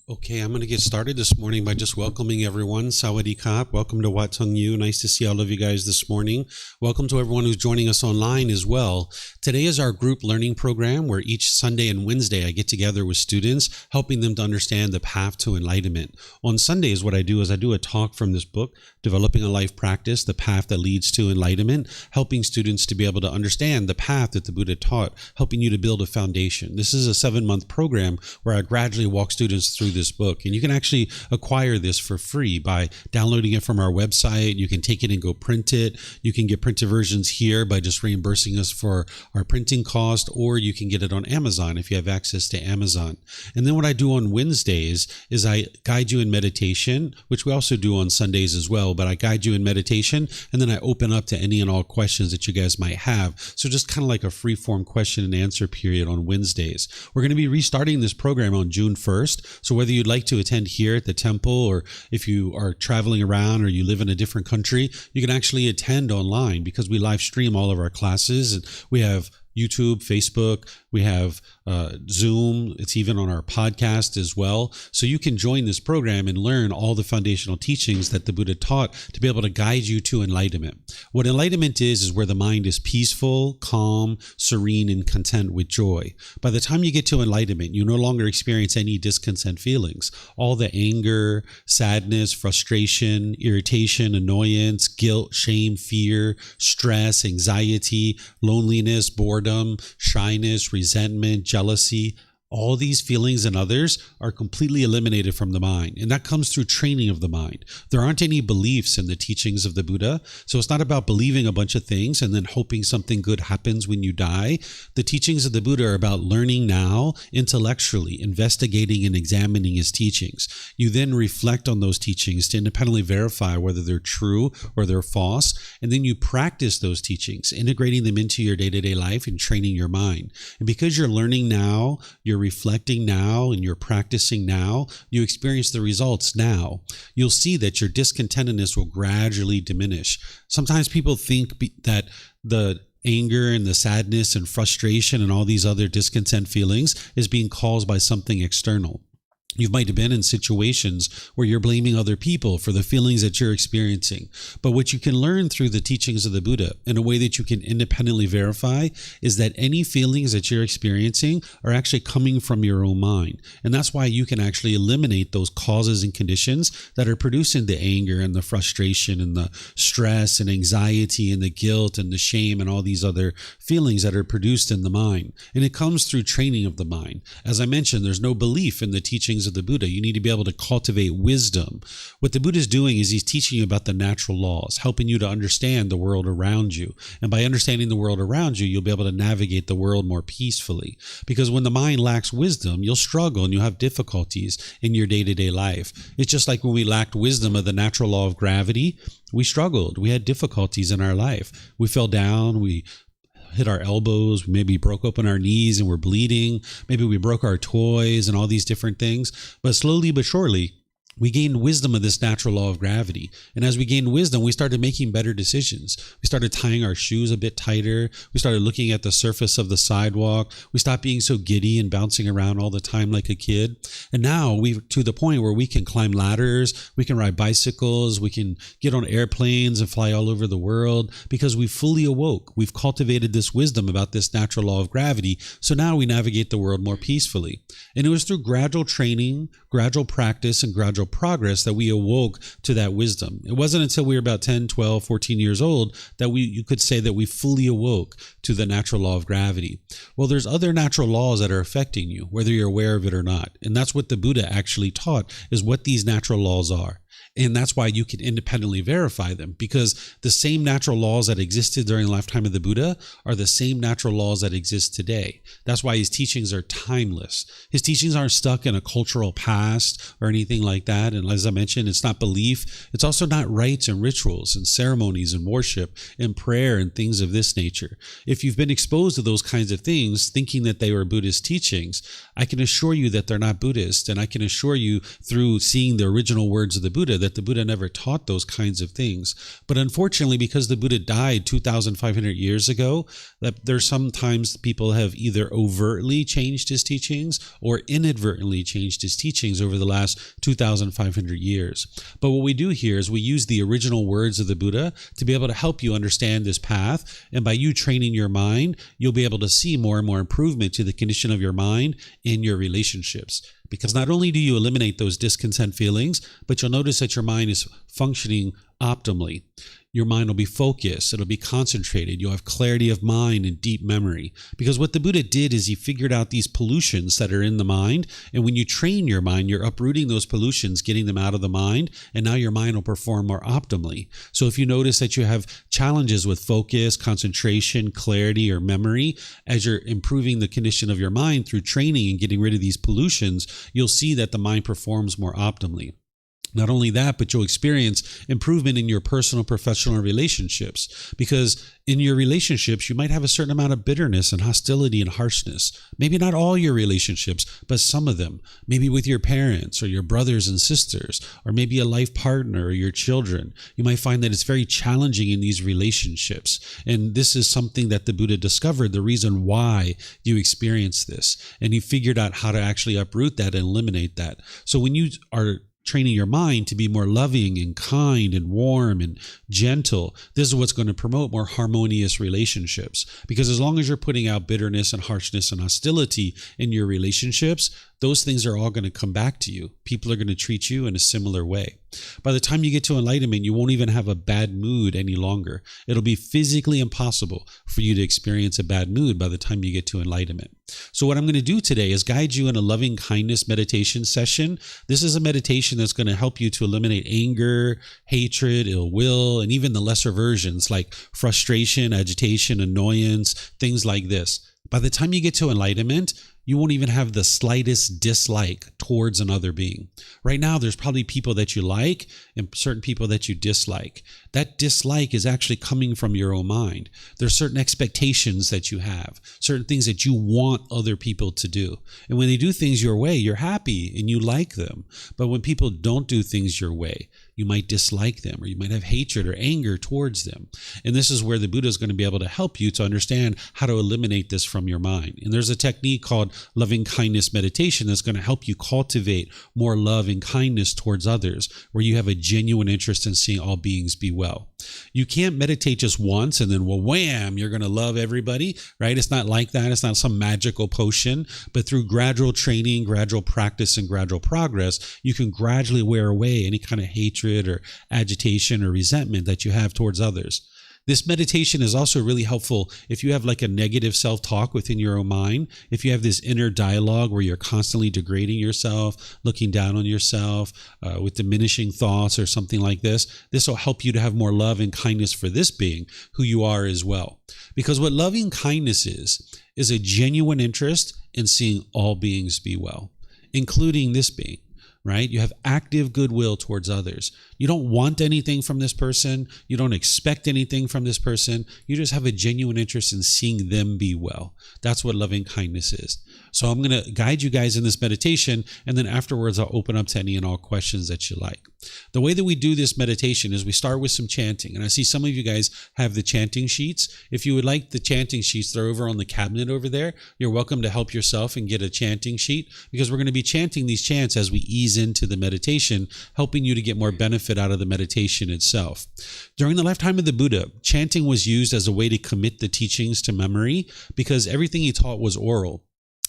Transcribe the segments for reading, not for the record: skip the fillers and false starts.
Okay, I'm going to get started this morning by just welcoming everyone. Sawadee Kap. Welcome to Wat Tung. Nice to see all of you guys this morning. Welcome to everyone who's joining us online as well. Today is our group learning program where each Sunday and Wednesday I get together with students, helping them to understand the path to enlightenment. On Sundays, what I do is I do a talk from this book, Developing a Life Practice, The Path That Leads to Enlightenment, helping students to be able to understand the path that the Buddha taught, helping you to build a foundation. This is a 7-month program where I gradually walk students through this book, and you can actually acquire this for free by downloading it from our website. You can take it and go print it. You can get printed versions here by just reimbursing us for our printing cost, or you can get it on Amazon if you have access to Amazon. And then what I do on Wednesdays is I guide you in meditation, which we also do on Sundays as well, but I guide you in meditation, and then I open up to any and all questions that you guys might have. So just kind of like a free-form question and answer period on Wednesdays. We're going to be restarting this program on June 1st. So whether you'd like to attend here at the temple, or if you are traveling around or you live in a different country, you can actually attend online because we live stream all of our classes, and we have YouTube, Facebook, we have Zoom. It's even on our podcast as well. So you can join this program and learn all the foundational teachings that the Buddha taught to be able to guide you to enlightenment. What enlightenment is where the mind is peaceful, calm, serene, and content with joy. By the time you get to enlightenment, you no longer experience any discontent feelings. All the anger, sadness, frustration, irritation, annoyance, guilt, shame, fear, stress, anxiety, loneliness, boredom, shyness, resentment, jealousy, all these feelings in others are completely eliminated from the mind. And that comes through training of the mind. There aren't any beliefs in the teachings of the Buddha. So it's not about believing a bunch of things and then hoping something good happens when you die. The teachings of the Buddha are about learning now, intellectually, investigating and examining his teachings. You then reflect on those teachings to independently verify whether they're true or they're false. And then you practice those teachings, integrating them into your day-to-day life and training your mind. And because you're learning now, you're reflecting now, and you're practicing now, you experience the results now. You'll see that your discontentedness will gradually diminish. Sometimes people think that the anger and the sadness and frustration and all these other discontent feelings is being caused by something external. You might have been in situations where you're blaming other people for the feelings that you're experiencing. But what you can learn through the teachings of the Buddha in a way that you can independently verify is that any feelings that you're experiencing are actually coming from your own mind. And that's why you can actually eliminate those causes and conditions that are producing the anger and the frustration and the stress and anxiety and the guilt and the shame and all these other feelings that are produced in the mind. And it comes through training of the mind. As I mentioned, there's no belief in the teachings of the Buddha. You need to be able to cultivate wisdom. What the Buddha is doing is he's teaching you about the natural laws, helping you to understand the world around you. And by understanding the world around you, you'll be able to navigate the world more peacefully. Because when the mind lacks wisdom, you'll struggle and you'll have difficulties in your day-to-day life. It's just like when we lacked wisdom of the natural law of gravity, we struggled. We had difficulties in our life. We fell down. We hit our elbows, maybe broke open our knees and we're bleeding. Maybe we broke our toys and all these different things. But slowly but surely, we gained wisdom of this natural law of gravity. And as we gained wisdom, we started making better decisions. We started tying our shoes a bit tighter. We started looking at the surface of the sidewalk. We stopped being so giddy and bouncing around all the time like a kid. And now we're to the point where we can climb ladders, we can ride bicycles, we can get on airplanes and fly all over the world because we fully awoke. We've cultivated this wisdom about this natural law of gravity. So now we navigate the world more peacefully. And it was through gradual training, gradual practice, and gradual progress that we awoke to that wisdom. It wasn't until we were about 10, 12, 14 years old that you could say that we fully awoke to the natural law of gravity. Well, there's other natural laws that are affecting you, whether you're aware of it or not. And that's what the Buddha actually taught, is what these natural laws are. And that's why you can independently verify them, because the same natural laws that existed during the lifetime of the Buddha are the same natural laws that exist today. That's why his teachings are timeless. His teachings aren't stuck in a cultural past or anything like that. And as I mentioned, it's not belief. It's also not rites and rituals and ceremonies and worship and prayer and things of this nature. If you've been exposed to those kinds of things, thinking that they were Buddhist teachings, I can assure you that they're not Buddhist. And I can assure you through seeing the original words of the Buddha Buddha, that the Buddha never taught those kinds of things. But unfortunately, because the Buddha died 2,500 years ago, that there's sometimes people have either overtly changed his teachings or inadvertently changed his teachings over the last 2,500 years. But what we do here is we use the original words of the Buddha to be able to help you understand this path. And by you training your mind, you'll be able to see more and more improvement to the condition of your mind in your relationships. Because not only do you eliminate those discontent feelings, but you'll notice that your mind is functioning optimally. Your mind will be focused. It'll be concentrated. You'll have clarity of mind and deep memory. Because what the Buddha did is he figured out these pollutions that are in the mind. And when you train your mind, you're uprooting those pollutions, getting them out of the mind. And now your mind will perform more optimally. So if you notice that you have challenges with focus, concentration, clarity, or memory, as you're improving the condition of your mind through training and getting rid of these pollutions, you'll see that the mind performs more optimally. Not only that, but you'll experience improvement in your personal, professional relationships, because in your relationships, you might have a certain amount of bitterness and hostility and harshness. Maybe not all your relationships, but some of them. Maybe with your parents or your brothers and sisters, or maybe a life partner or your children. You might find that it's very challenging in these relationships. And this is something that the Buddha discovered, the reason why you experience this. And he figured out how to actually uproot that and eliminate that. So when you are training your mind to be more loving and kind and warm and gentle, this is what's going to promote more harmonious relationships. Because as long as you're putting out bitterness and harshness and hostility in your relationships, those things are all going to come back to you. People are going to treat you in a similar way. By the time you get to enlightenment, you won't even have a bad mood any longer. It'll be physically impossible for you to experience a bad mood by the time you get to enlightenment. So what I'm going to do today is guide you in a loving kindness meditation session. This is a meditation that's going to help you to eliminate anger, hatred, ill will, and even the lesser versions like frustration, agitation, annoyance, things like this. By the time you get to enlightenment, you won't even have the slightest dislike towards another being. Right now, there's probably people that you like and certain people that you dislike. That dislike is actually coming from your own mind. There's certain expectations that you have, certain things that you want other people to do. And when they do things your way, you're happy and you like them. But when people don't do things your way, you might dislike them, or you might have hatred or anger towards them. And this is where the Buddha is going to be able to help you to understand how to eliminate this from your mind. And there's a technique called loving kindness meditation that's going to help you cultivate more love and kindness towards others, where you have a genuine interest in seeing all beings be well. You can't meditate just once and then, well, wham, you're going to love everybody, right? It's not like that. It's not some magical potion, but through gradual training, gradual practice, and gradual progress, you can gradually wear away any kind of hatred or agitation or resentment that you have towards others. This meditation is also really helpful if you have like a negative self-talk within your own mind. If you have this inner dialogue where you're constantly degrading yourself, looking down on yourself, with diminishing thoughts or something like this, this will help you to have more love and kindness for this being, who you are as well. Because what loving kindness is a genuine interest in seeing all beings be well, including this being. Right? You have active goodwill towards others. You don't want anything from this person. You don't expect anything from this person. You just have a genuine interest in seeing them be well. That's what loving kindness is. So I'm going to guide you guys in this meditation, and then afterwards I'll open up to any and all questions that you like. The way that we do this meditation is we start with some chanting. And I see some of you guys have the chanting sheets. If you would like the chanting sheets, they're over on the cabinet over there. You're welcome to help yourself and get a chanting sheet, because we're going to be chanting these chants as we ease into the meditation, helping you to get more benefit out of the meditation itself. During the lifetime of the Buddha, chanting was used as a way to commit the teachings to memory, because everything he taught was oral.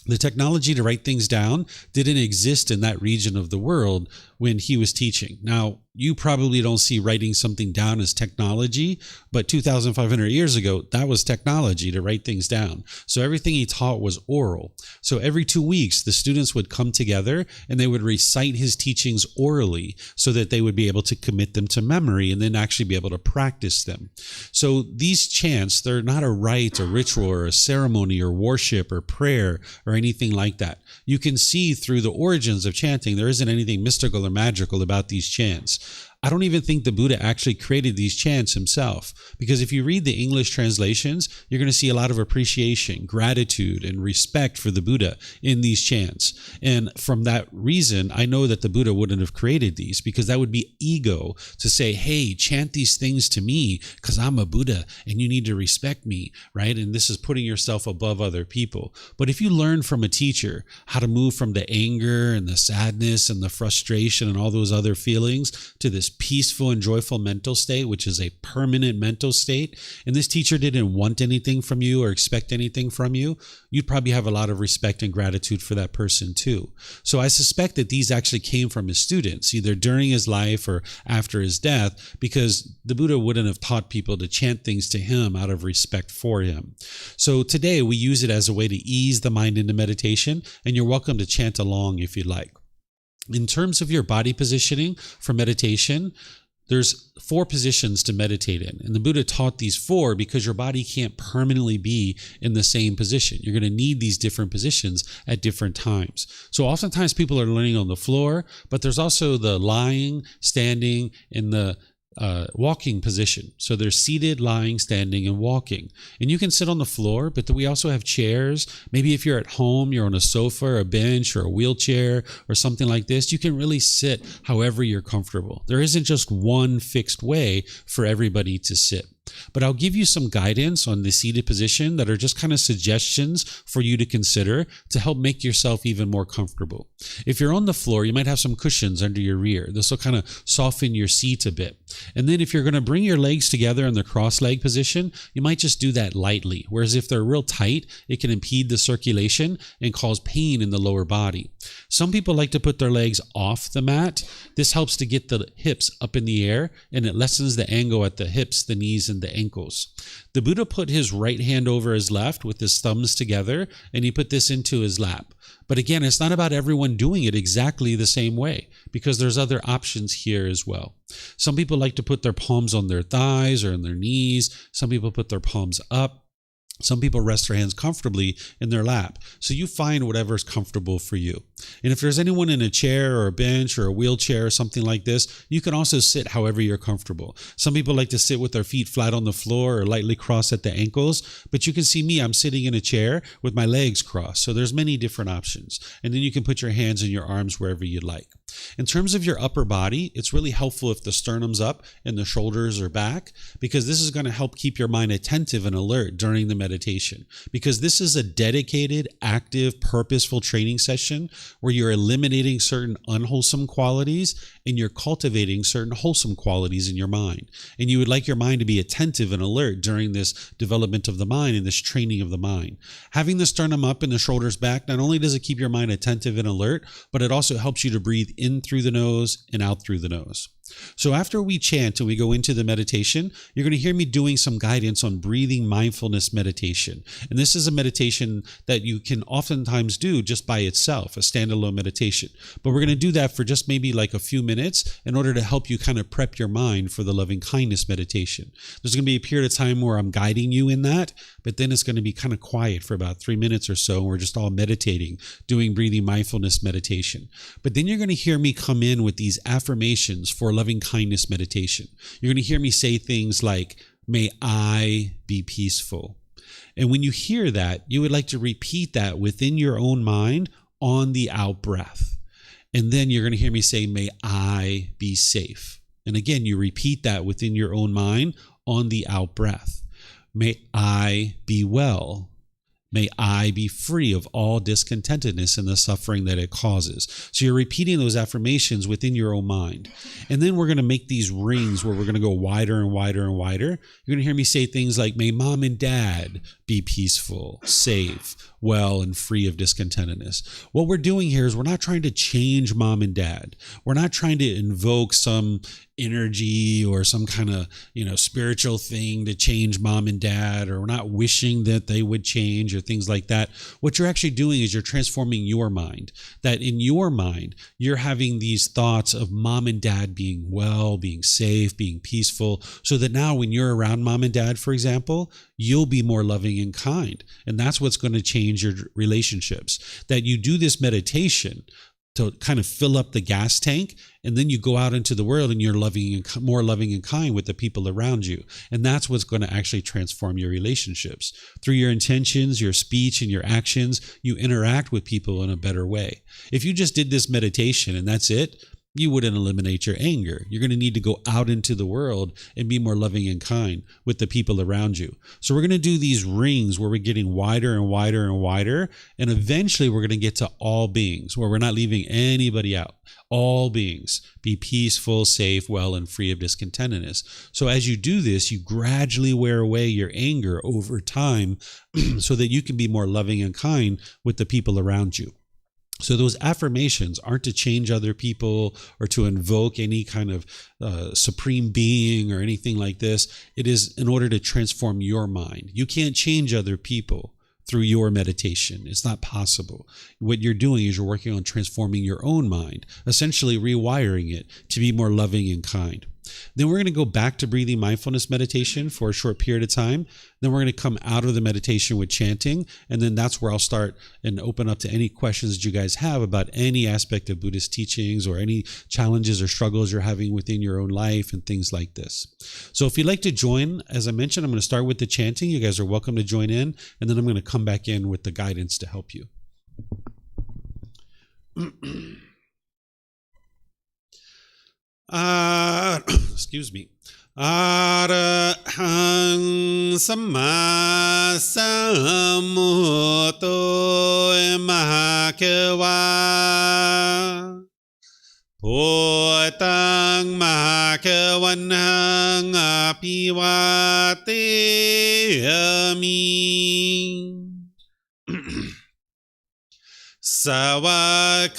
The technology to write things down didn't exist in that region of the world when he was teaching. Now, you probably don't see writing something down as technology, but 2,500 years ago, that was technology to write things down. So everything he taught was oral. So every 2 weeks, the students would come together and they would recite his teachings orally so that they would be able to commit them to memory and then actually be able to practice them. So these chants, they're not a rite or ritual or a ceremony or worship or prayer or anything like that. You can see through the origins of chanting, there isn't anything mystical or magical about these chants. I don't even think the Buddha actually created these chants himself, because if you read the English translations, you're going to see a lot of appreciation, gratitude, and respect for the Buddha in these chants. And from that reason, I know that the Buddha wouldn't have created these, because that would be ego to say, hey, chant these things to me because I'm a Buddha and you need to respect me, right? And this is putting yourself above other people. But if you learn from a teacher how to move from the anger and the sadness and the frustration and all those other feelings to this peaceful and joyful mental state, which is a permanent mental state, and this teacher didn't want anything from you or expect anything from you, you'd probably have a lot of respect and gratitude for that person too. So I suspect that these actually came from his students, either during his life or after his death, because the Buddha wouldn't have taught people to chant things to him out of respect for him. So today we use it as a way to ease the mind into meditation, and you're welcome to chant along if you'd like. In terms of your body positioning for meditation, there's 4 positions to meditate in. And the Buddha taught these 4 because your body can't permanently be in the same position. You're going to need these different positions at different times. So oftentimes people are learning on the floor, but there's also the lying, standing, and the walking position. So there's seated, lying, standing, and walking. And you can sit on the floor, but we also have chairs. Maybe if you're at home, you're on a sofa or a bench or a wheelchair or something like this, you can really sit however you're comfortable. There isn't just one fixed way for everybody to sit. But I'll give you some guidance on the seated position that are just kind of suggestions for you to consider to help make yourself even more comfortable. If you're on the floor, you might have some cushions under your rear. This will kind of soften your seat a bit. And then if you're going to bring your legs together in the cross leg position, you might just do that lightly. Whereas if they're real tight, it can impede the circulation and cause pain in the lower body. Some people like to put their legs off the mat. This helps to get the hips up in the air, and it lessens the angle at the hips, the knees, and the ankles. The Buddha put his right hand over his left with his thumbs together, and he put this into his lap. But again, it's not about everyone doing it exactly the same way, because there's other options here as well. Some people like to put their palms on their thighs or on their knees. Some people put their palms up. Some people rest their hands comfortably in their lap. So you find whatever is comfortable for you. And if there's anyone in a chair or a bench or a wheelchair or something like this, you can also sit however you're comfortable. Some people like to sit with their feet flat on the floor or lightly crossed at the ankles. But you can see me, I'm sitting in a chair with my legs crossed. So there's many different options. And then you can put your hands and your arms wherever you'd like. In terms of your upper body, it's really helpful if the sternum's up and the shoulders are back, because this is going to help keep your mind attentive and alert during the meditation. Because this is a dedicated, active, purposeful training session where you're eliminating certain unwholesome qualities and you're cultivating certain wholesome qualities in your mind. And you would like your mind to be attentive and alert during this development of the mind and this training of the mind. Having the sternum up and the shoulders back, not only does it keep your mind attentive and alert, but it also helps you to breathe in through the nose and out through the nose. So after we chant and we go into the meditation, you're going to hear me doing some guidance on breathing mindfulness meditation. And this is a meditation that you can oftentimes do just by itself, a standalone meditation. But we're going to do that for just maybe like a few minutes in order to help you kind of prep your mind for the loving kindness meditation. There's going to be a period of time where I'm guiding you in that, but then it's going to be kind of quiet for about 3 minutes or so. And we're just all meditating, doing breathing mindfulness meditation. But then you're going to hear me come in with these affirmations for loving kindness meditation. You're going to hear me say things like, may I be peaceful. And when you hear that, you would like to repeat that within your own mind on the out breath. And then you're going to hear me say, may I be safe. And again, you repeat that within your own mind on the out breath. May I be well. May I be free of all discontentedness and the suffering that it causes. So you're repeating those affirmations within your own mind. And then we're going to make these rings where we're going to go wider and wider and wider. You're going to hear me say things like, may mom and dad be peaceful, safe, well, and free of discontentedness. What we're doing here is we're not trying to change mom and dad. We're not trying to invoke some energy or some kind of, spiritual thing to change mom and dad, or we're not wishing that they would change or things like that. What you're actually doing is you're transforming your mind. That in your mind, you're having these thoughts of mom and dad being well, being safe, being peaceful, so that now when you're around mom and dad, for example, you'll be more loving and kind. And that's what's going to change your relationships. That you do this meditation to kind of fill up the gas tank, and then you go out into the world and you're more loving and kind with the people around you. And that's what's going to actually transform your relationships. Through your intentions, your speech, and your actions, you interact with people in a better way. If you just did this meditation and that's it, you wouldn't eliminate your anger. You're going to need to go out into the world and be more loving and kind with the people around you. So we're going to do these rings where we're getting wider and wider and wider. And eventually we're going to get to all beings, where we're not leaving anybody out. All beings. Be peaceful, safe, well, and free of discontentedness. So as you do this, you gradually wear away your anger over time so that you can be more loving and kind with the people around you. So those affirmations aren't to change other people or to invoke any kind of supreme being or anything like this. It is in order to transform your mind. You can't change other people through your meditation. It's not possible. What you're doing is you're working on transforming your own mind, essentially rewiring it to be more loving and kind. Then we're going to go back to breathing mindfulness meditation for a short period of time. Then we're going to come out of the meditation with chanting. And then that's where I'll start and open up to any questions that you guys have about any aspect of Buddhist teachings or any challenges or struggles you're having within your own life and things like this. So if you'd like to join, as I mentioned, I'm going to start with the chanting. You guys are welcome to join in. And then I'm going to come back in with the guidance to help you. Excuse me. Arahang Samma Sambuddho Mahakeva Potang Mahakavanhang Apivateyami Sawakato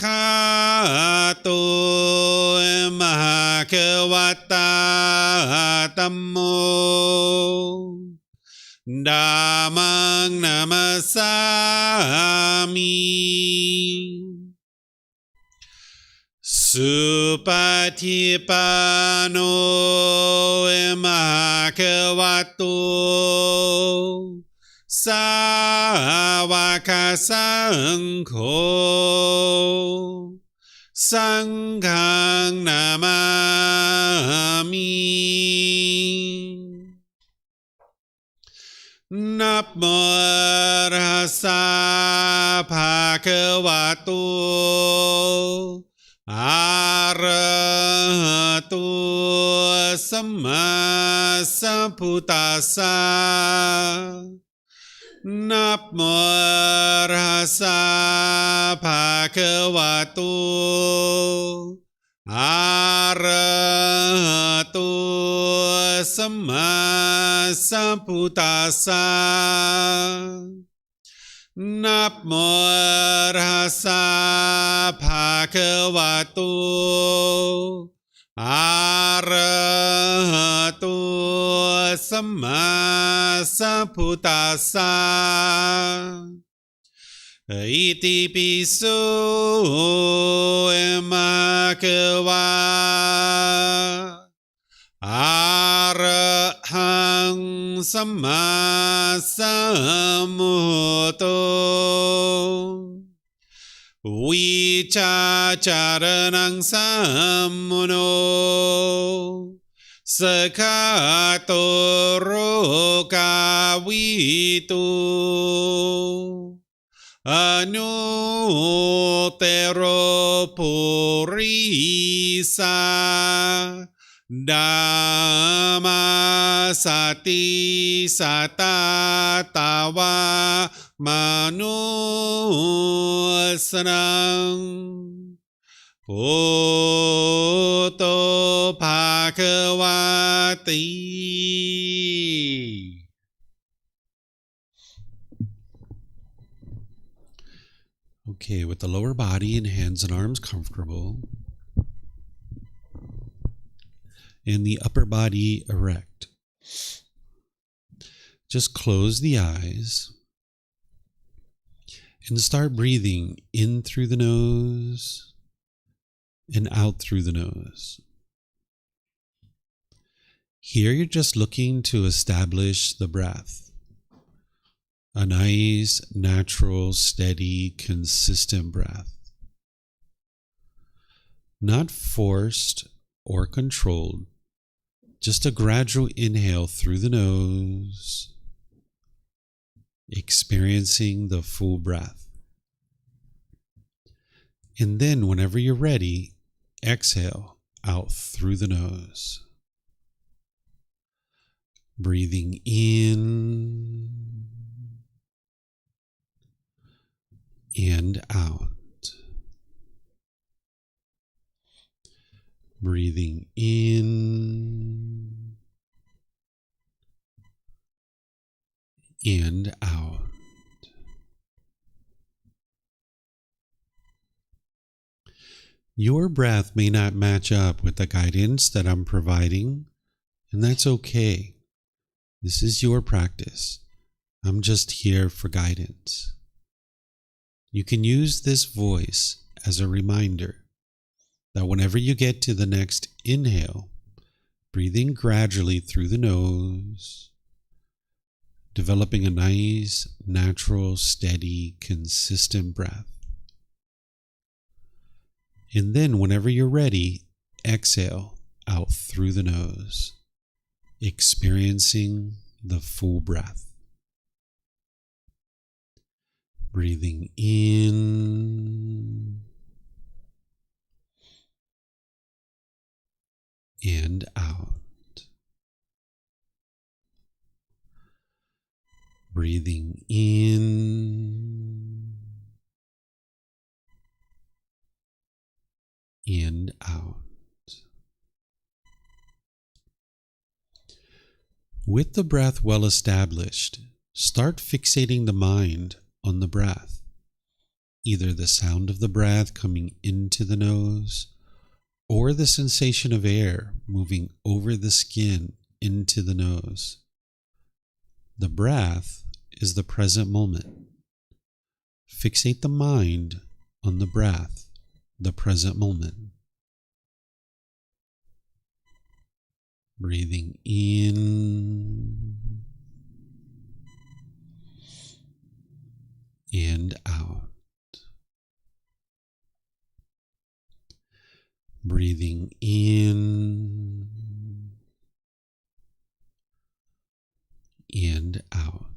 Mahakavata Tammo Dhammang Namasami Supatipano Mahakavato Sāvaka Saṅkho Saṅghang Namami Namo Tassa Bhagavato Arahato Samma Sambuddhassa Namo Tassa Bhagavato Arahato Samma Sambuddhassa Namo Tassa Bhagavato Arahato Samma Sambuddhassa Iti piso emakeva Arahang Samma Sambuddho Vicacaranang sammuno Sakato rokavitu Anutero purisa Dhamma sati satatawa manusranang Bhutto Bhagavati. Okay, with the lower body and hands and arms comfortable, and the upper body erect. Just close the eyes and start breathing in through the nose and out through the nose. Here you're just looking to establish the breath. A nice, natural, steady, consistent breath. not forced or controlled, just a gradual inhale through the nose, experiencing the full breath. And then, whenever you're ready, exhale out through the nose. Breathing in and out. Breathing in and out. Your breath may not match up with the guidance that I'm providing, and that's okay. This is your practice. I'm just here for guidance. You can use this voice as a reminder that whenever you get to the next inhale, breathing gradually through the nose, developing a nice, natural, steady, consistent breath. And then whenever you're ready, exhale out through the nose, experiencing the full breath. Breathing in and out. Breathing in and out. With the breath well established, start fixating the mind on the breath, either the sound of the breath coming into the nose or the sensation of air moving over the skin into the nose. The breath is the present moment. Fixate the mind on the breath, the present moment. Breathing in and out. Breathing in and out.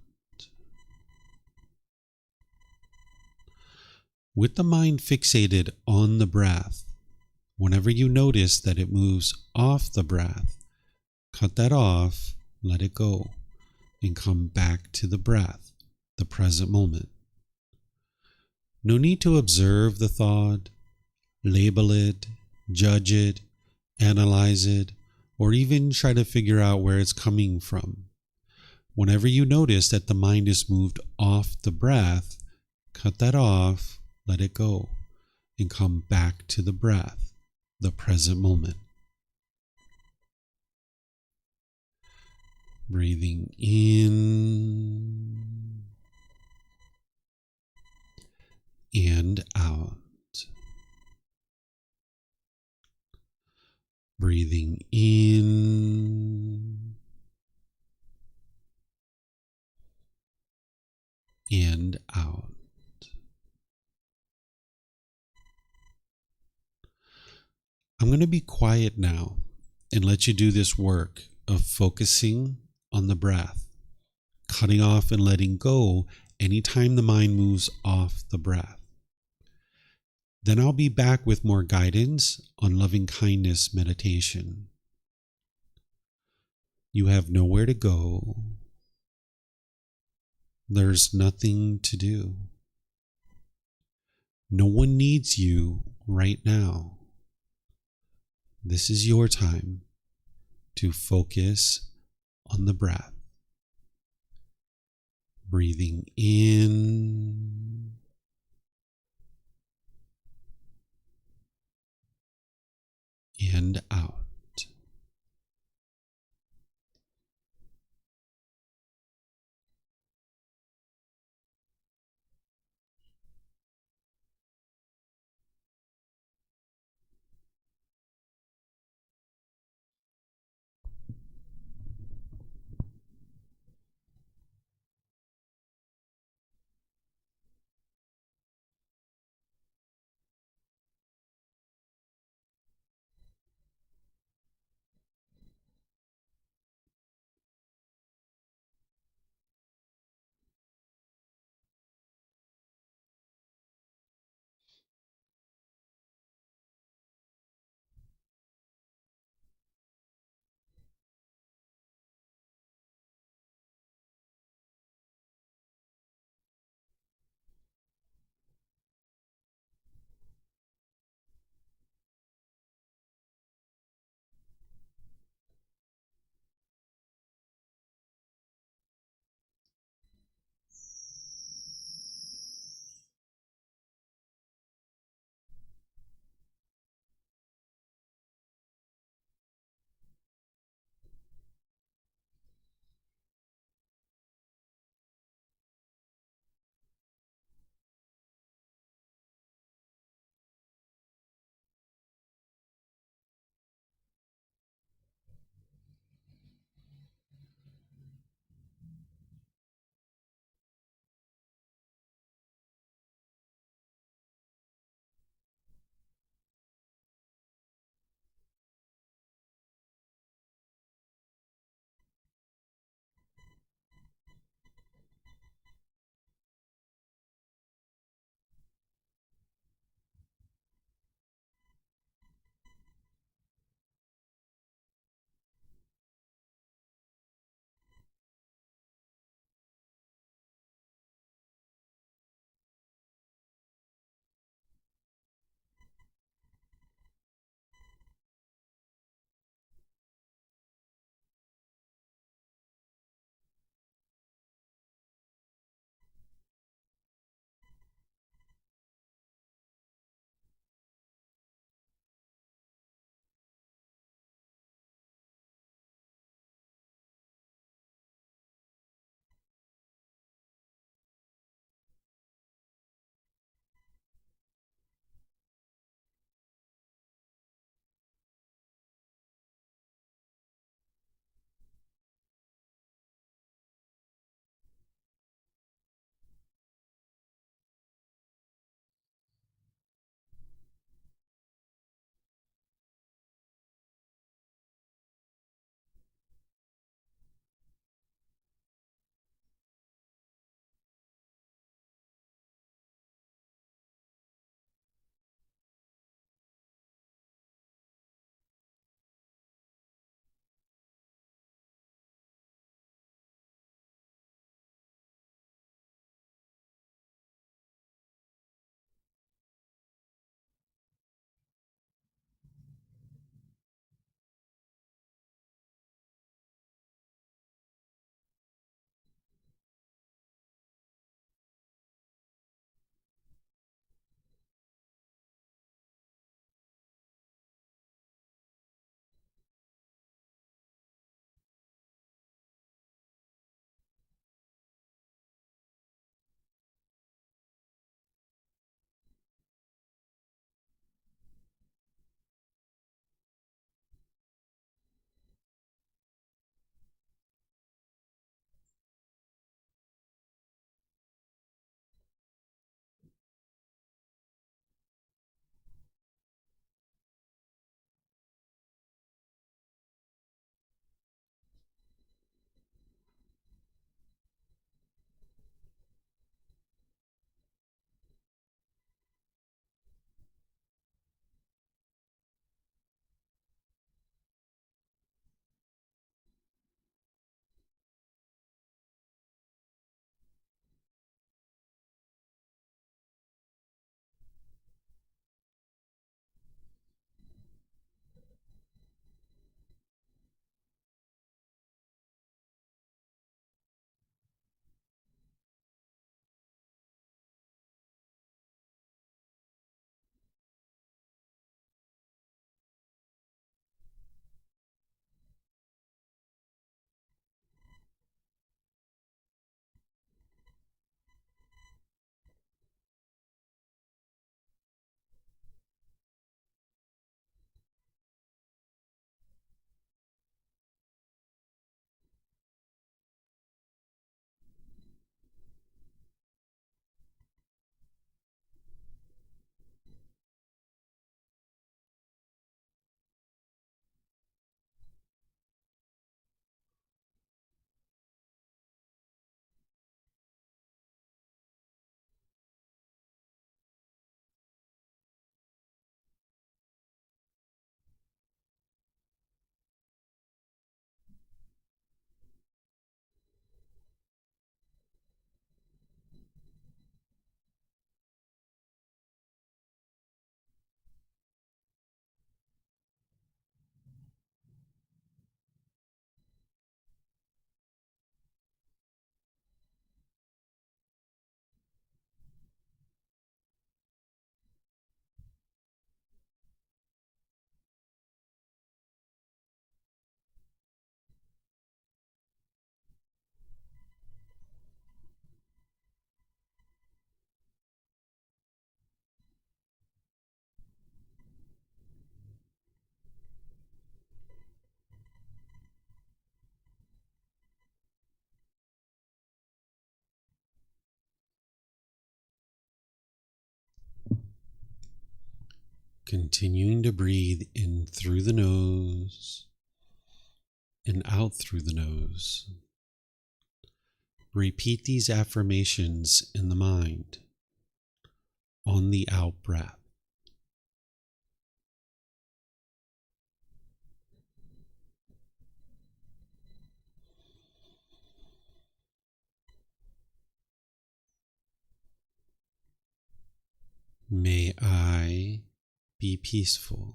With the mind fixated on the breath, whenever you notice that it moves off the breath, cut that off, let it go, and come back to the breath, the present moment. No need to observe the thought, label it, judge it, analyze it, or even try to figure out where it's coming from. Whenever you notice that the mind is moved off the breath, cut that off, let it go, and come back to the breath, the present moment. Breathing in and out. Breathing in and out. I'm going to be quiet now and let you do this work of focusing on the breath, cutting off and letting go anytime the mind moves off the breath. Then I'll be back with more guidance on loving kindness meditation. You have nowhere to go. There's nothing to do. No one needs you right now. This is your time to focus on the breath. Breathing in and out. Continuing to breathe in through the nose and out through the nose. Repeat these affirmations in the mind on the out breath. May I be peaceful.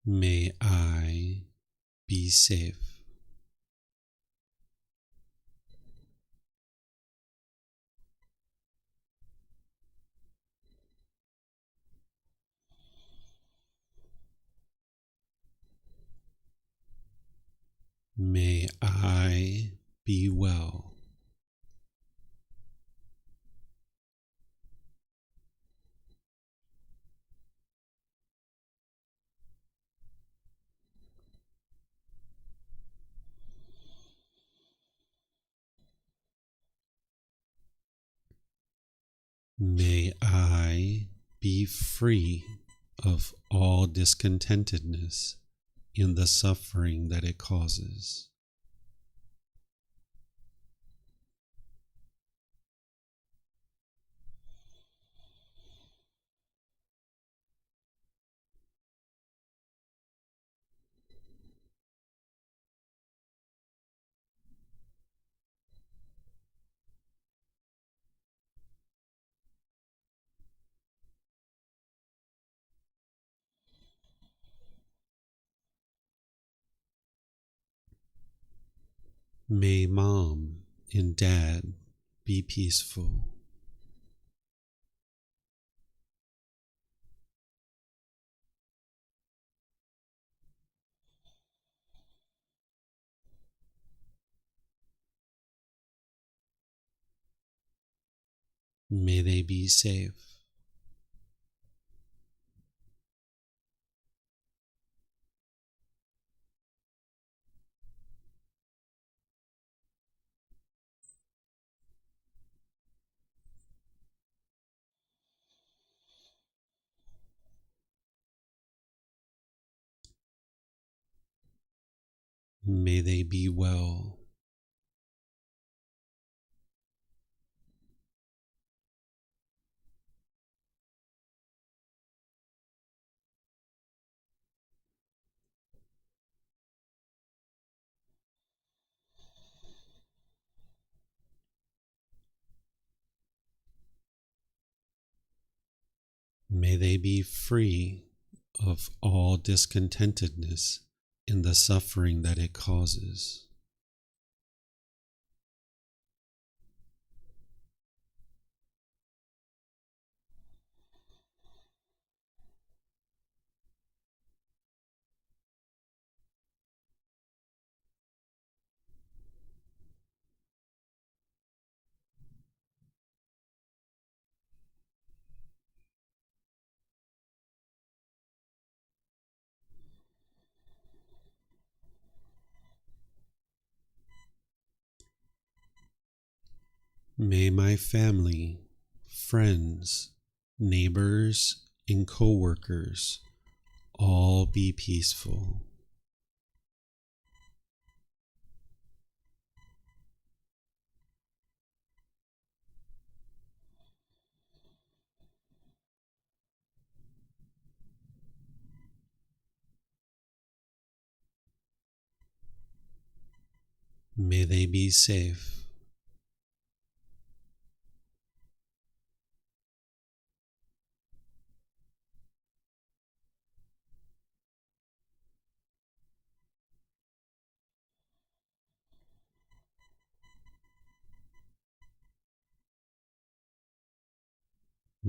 May I be safe. May I be well. May I be free of all discontentedness in the suffering that it causes. May Mom and Dad be peaceful. May they be safe. May they be well. May they be free of all discontentedness in the suffering that it causes. May my family, friends, neighbors, and co-workers all be peaceful. May they be safe.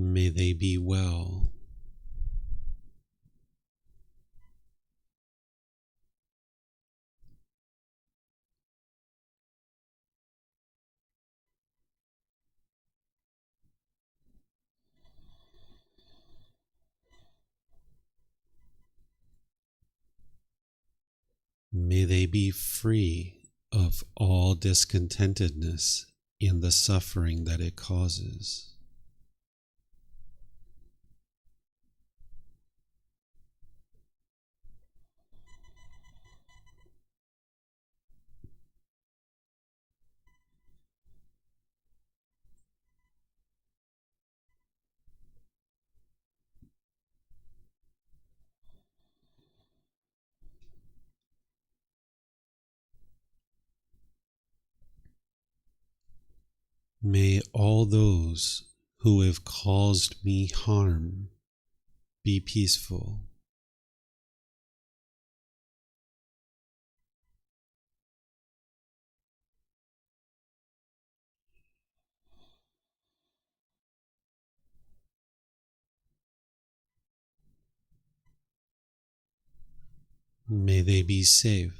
May they be well. May they be free of all discontentedness in the suffering that it causes. May all those who have caused me harm be peaceful. May they be safe.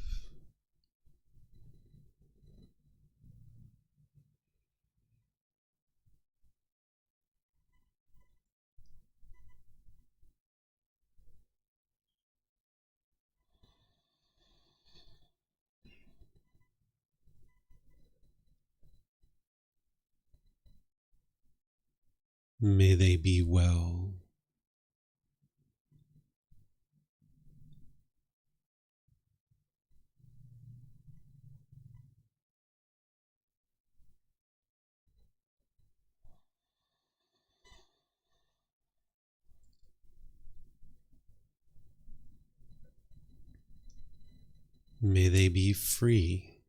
May they be well. May they be free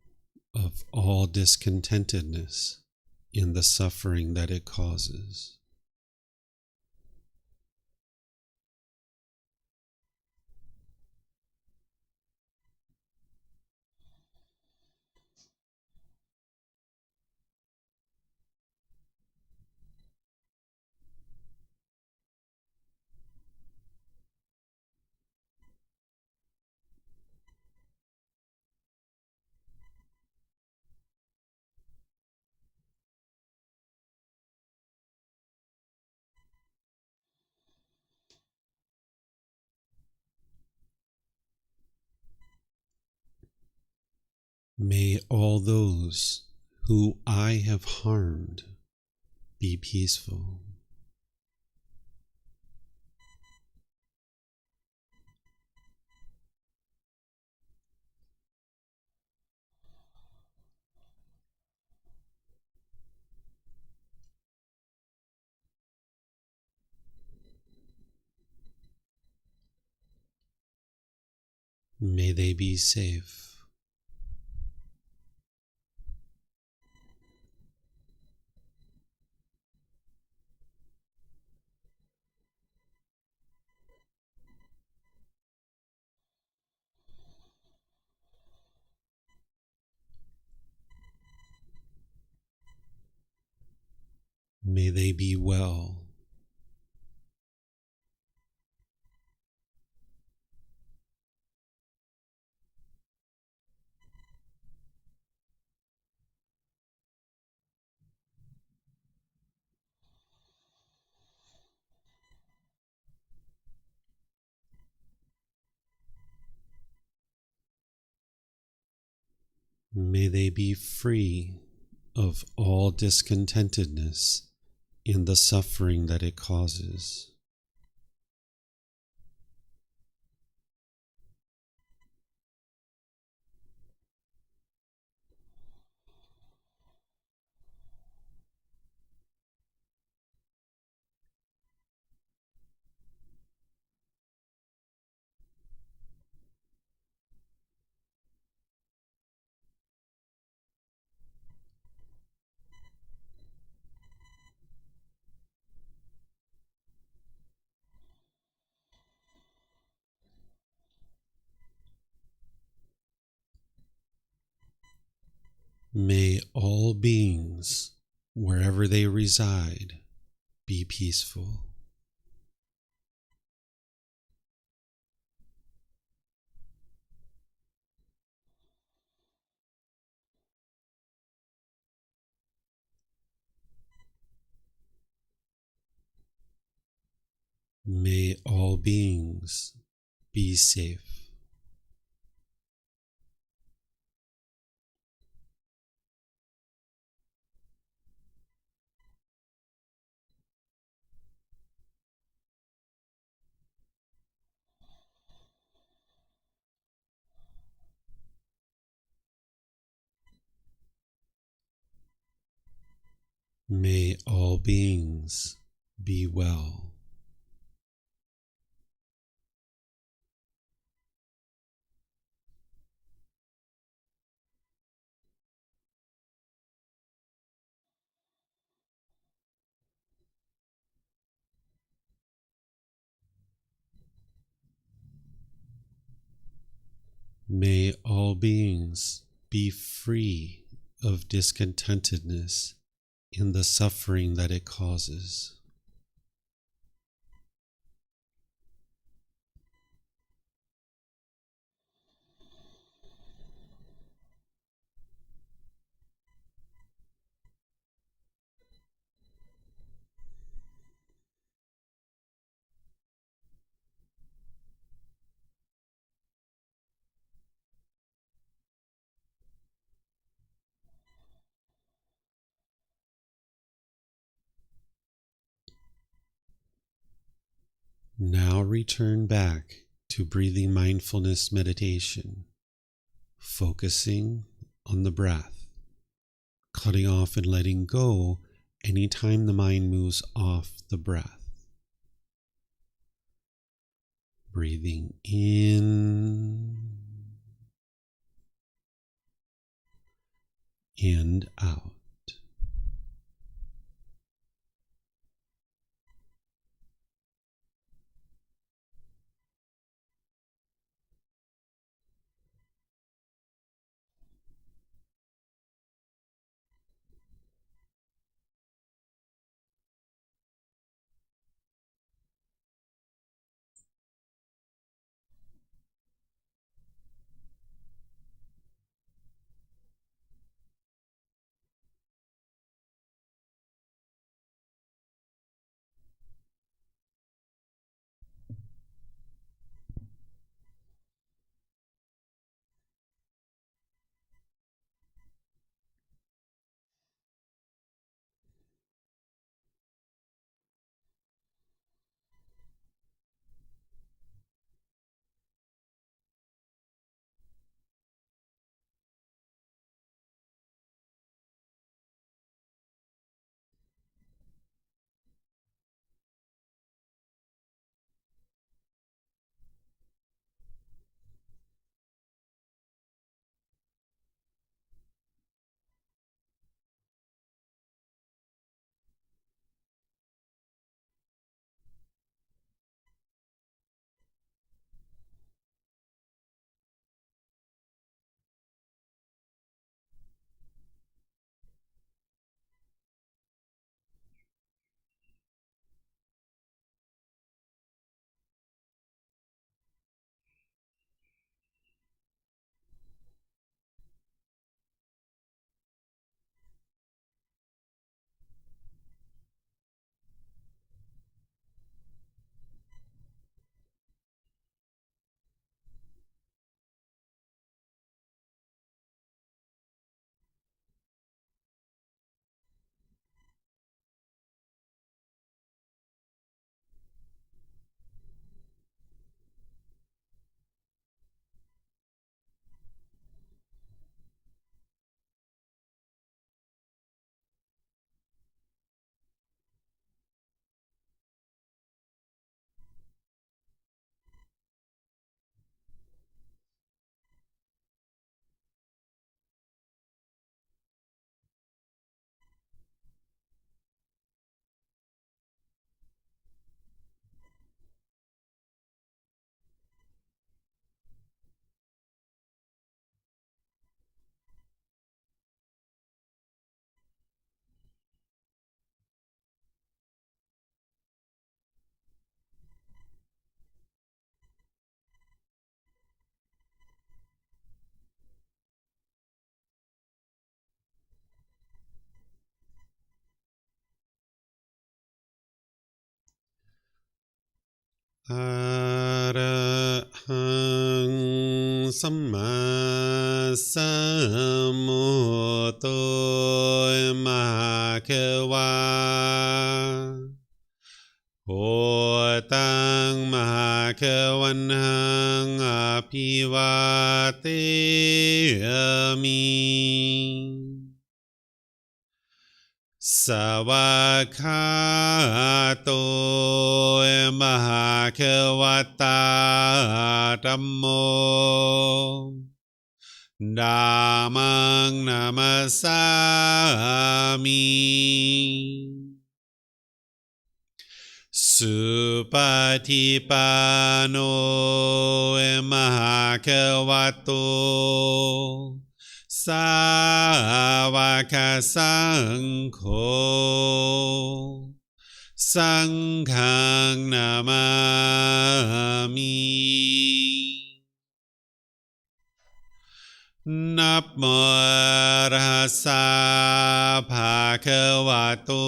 of all discontentedness in the suffering that it causes. May all those who I have harmed be peaceful. May they be safe. May they be well. May they be free of all discontentedness in the suffering that it causes. May all beings, wherever they reside, be peaceful. May all beings be safe. May all beings be well. May all beings be free of discontentedness in the suffering that it causes. Now return back to breathing mindfulness meditation, focusing on the breath, cutting off and letting go anytime the mind moves off the breath. Breathing in and out. Arahang Samma Sambuddho Bhagava Wat Tung Bhagavannang Abhivateyami Savakato Mahakavata Dhammo Dhammang Namasami Supatipano Mahakavato Savaka Sangho Sanghang Namami Namo Rasa Bhagavato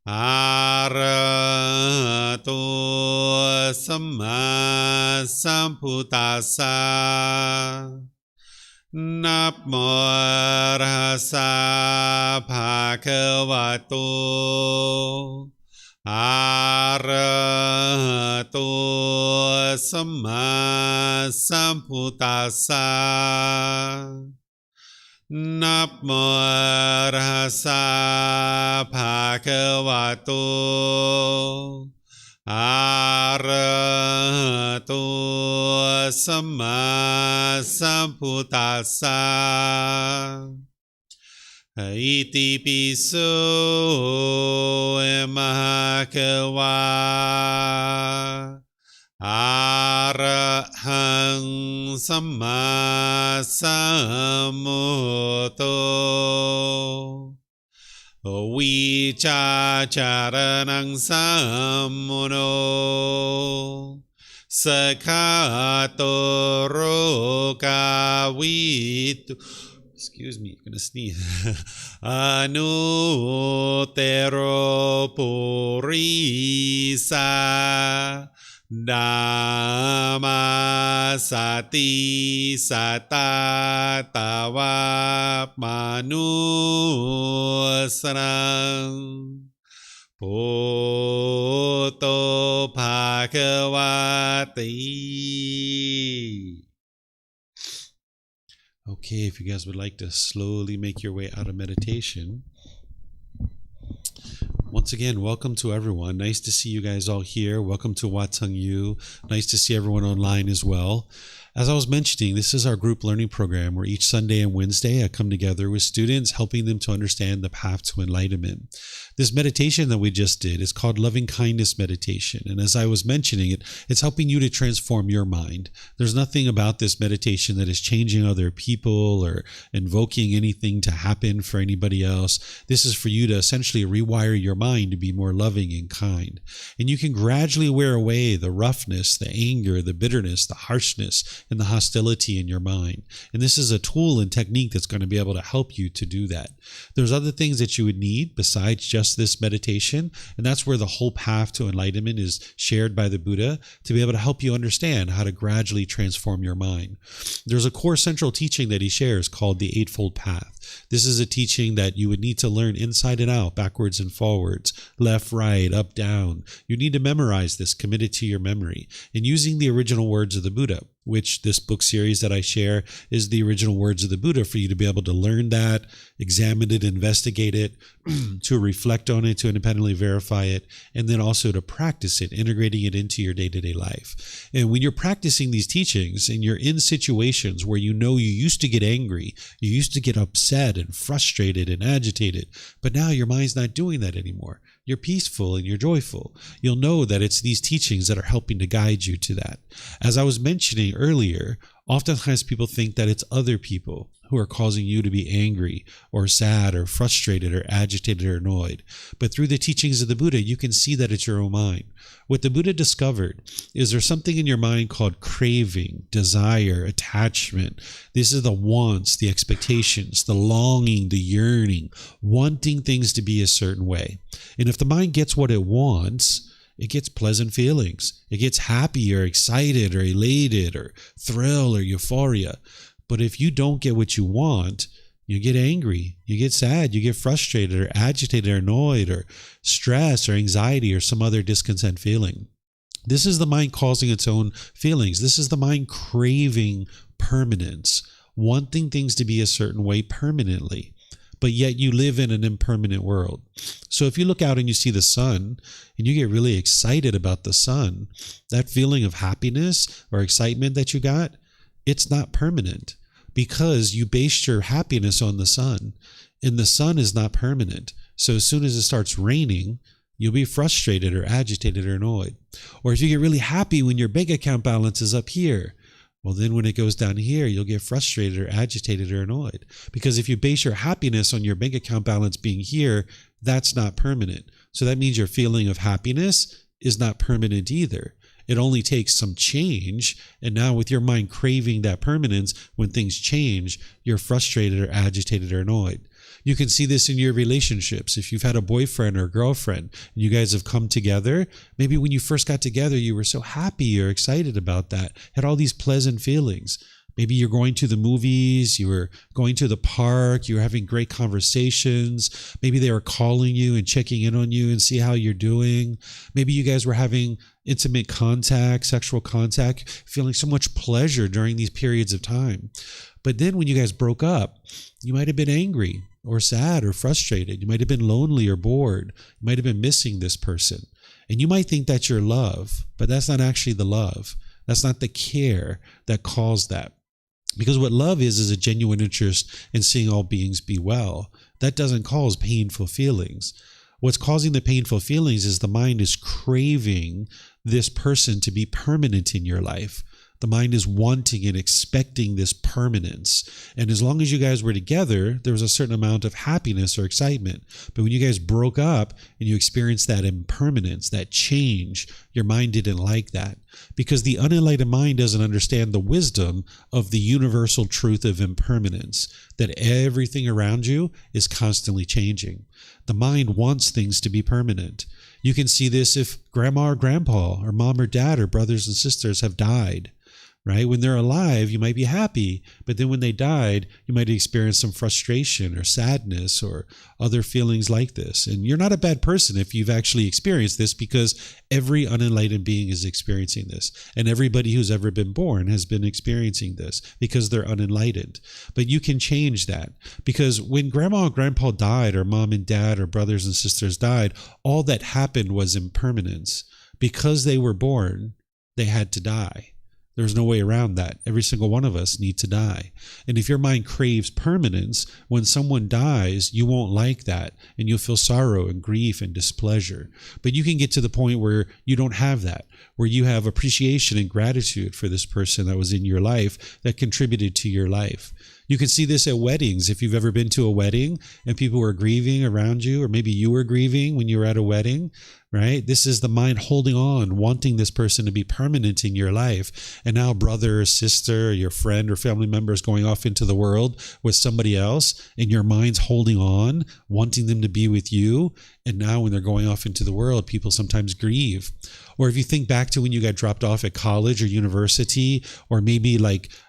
Arahato Samma Sambuddhassa Namo Rasa Bhagavato Arahato Samma Sambuddhassa Namo Rasa Bhagavato Arahato Samma Sambuddhassa Iti piso Mahakava Arahang Samma Sambuddho Vicacaranang Sammuno Sakato Rokavitu Excuse me, I'm gonna sneeze. Anutero Purisa Dhamma Sati Satatawa Manusarang Poto Bhagavati. Okay, if you guys would like to slowly make your way out of meditation. Once again, welcome to everyone. Nice to see you guys all here. Welcome to Wat Tung. Nice to see everyone online as well. As I was mentioning, this is our group learning program where each Sunday and Wednesday I come together with students, helping them to understand the path to enlightenment. This meditation that we just did is called Loving Kindness Meditation. And as I was mentioning it, it's helping you to transform your mind. There's nothing about this meditation that is changing other people or invoking anything to happen for anybody else. This is for you to essentially rewire your mind to be more loving and kind. And you can gradually wear away the roughness, the anger, the bitterness, the harshness, and the hostility in your mind. And this is a tool and technique that's going to be able to help you to do that. There's other things that you would need besides just this meditation, and that's where the whole path to enlightenment is shared by the Buddha to be able to help you understand how to gradually transform your mind. There's a core central teaching that he shares called the Eightfold Path. This is a teaching that you would need to learn inside and out, backwards and forwards, left, right, up, down. You need to memorize this, commit it to your memory, and using the original words of the Buddha, which this book series that I share is the original words of the Buddha, for you to be able to learn that, examine it, investigate it, to reflect on it, to independently verify it, and then also to practice it, integrating it into your day-to-day life. And when you're practicing these teachings and you're in situations where you know you used to get angry, you used to get upset and frustrated and agitated, but now your mind's not doing that anymore. You're peaceful and you're joyful. You'll know that it's these teachings that are helping to guide you to that. As I was mentioning earlier, oftentimes people think that it's other people who are causing you to be angry or sad or frustrated or agitated or annoyed. But through the teachings of the Buddha, you can see that it's your own mind. What the Buddha discovered is there's something in your mind called craving, desire, attachment. This is the wants, the expectations, the longing, the yearning, wanting things to be a certain way. And if the mind gets what it wants, it gets pleasant feelings. It gets happy or excited or elated or thrill or euphoria. But if you don't get what you want, you get angry, you get sad, you get frustrated or agitated or annoyed or stress or anxiety or some other discontent feeling. This is the mind causing its own feelings. This is the mind craving permanence, wanting things to be a certain way permanently. but yet you live in an impermanent world. So if you look out and you see the sun and you get really excited about the sun, that feeling of happiness or excitement that you got, it's not permanent because you based your happiness on the sun, and the sun is not permanent. So as soon as it starts raining, you'll be frustrated or agitated or annoyed. Or if you get really happy when your bank account balance is up here, well, then when it goes down here, you'll get frustrated or agitated or annoyed. Because if you base your happiness on your bank account balance being here, that's not permanent. So that means your feeling of happiness is not permanent either. It only takes some change. And now with your mind craving that permanence, when things change, you're frustrated or agitated or annoyed. You can see this in your relationships. If you've had a boyfriend or girlfriend and you guys have come together, maybe when you first got together, you were so happy or excited about that, had all these pleasant feelings. Maybe you're going to the movies, you were going to the park, you were having great conversations. Maybe they were calling you and checking in on you and see how you're doing. Maybe you guys were having intimate contact, sexual contact, feeling so much pleasure during these periods of time. But then when you guys broke up, you might have been angry or sad or frustrated. You might have been lonely or bored. You might have been missing this person. And you might think that's your love, but that's not actually the love. That's not the care that caused that. Because what love is a genuine interest in seeing all beings be well. That doesn't cause painful feelings. What's causing the painful feelings is the mind is craving this person to be permanent in your life. The mind is wanting and expecting this permanence. And as long as you guys were together, there was a certain amount of happiness or excitement. But when you guys broke up and you experienced that impermanence, that change, your mind didn't like that. Because the unenlightened mind doesn't understand the wisdom of the universal truth of impermanence, that everything around you is constantly changing. The mind wants things to be permanent. You can see this if grandma or grandpa or mom or dad or brothers and sisters have died. Right? When they're alive, you might be happy, but then when they died, you might experience some frustration or sadness or other feelings like this. And you're not a bad person if you've actually experienced this, because every unenlightened being is experiencing this. And everybody who's ever been born has been experiencing this because they're unenlightened. But you can change that, because when grandma and grandpa died, or mom and dad or brothers and sisters died, all that happened was impermanence. Because they were born, they had to die. There's no way around that. Every single one of us need to die. And if your mind craves permanence, when someone dies, you won't like that. And you'll feel sorrow and grief and displeasure. But you can get to the point where you don't have that, where you have appreciation and gratitude for this person that was in your life, that contributed to your life. You can see this at weddings. If you've ever been to a wedding and people were grieving around you, or maybe you were grieving when you were at a wedding, right? This is the mind holding on, wanting this person to be permanent in your life. And now brother or sister or your friend or family member is going off into the world with somebody else, and your mind's holding on, wanting them to be with you. And now when they're going off into the world, people sometimes grieve. Or if you think back to when you got dropped off at college or university, or maybe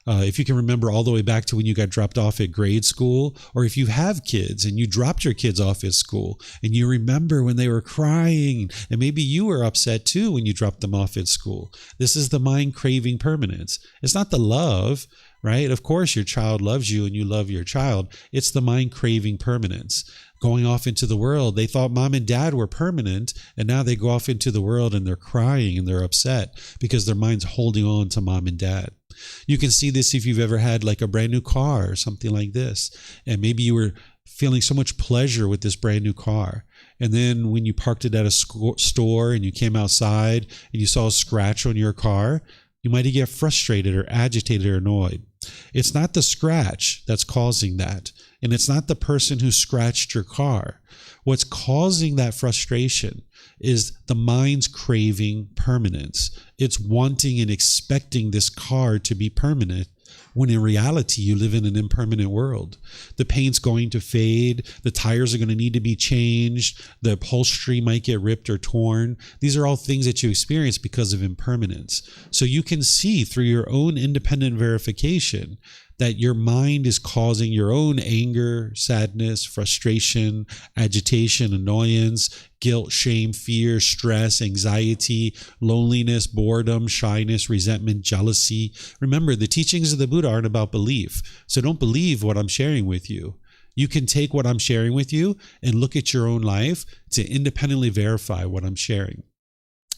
if you can remember all the way back to when you got dropped off at grade school, or if you have kids and you dropped your kids off at school and you remember when they were crying, and maybe you were upset too when you dropped them off at school. This is the mind craving permanence. It's not the love, right? Of course, your child loves you and you love your child. It's the mind craving permanence. Going off into the world, they thought mom and dad were permanent, and now they go off into the world and they're crying and they're upset because their mind's holding on to mom and dad. You can see this if you've ever had like a brand new car or something like this, and maybe you were feeling so much pleasure with this brand new car. And then when you parked it at a store and you came outside and you saw a scratch on your car, you might get frustrated or agitated or annoyed. It's not the scratch that's causing that. And it's not the person who scratched your car. What's causing that frustration is the mind's craving permanence. It's wanting and expecting this car to be permanent, when in reality, you live in an impermanent world. The paint's going to fade. The tires are going to need to be changed. The upholstery might get ripped or torn. These are all things that you experience because of impermanence. So you can see through your own independent verification that your mind is causing your own anger, sadness, frustration, agitation, annoyance, guilt, shame, fear, stress, anxiety, loneliness, boredom, shyness, resentment, jealousy. Remember, the teachings of the Buddha aren't about belief. So don't believe what I'm sharing with you. You can take what I'm sharing with you and look at your own life to independently verify what I'm sharing.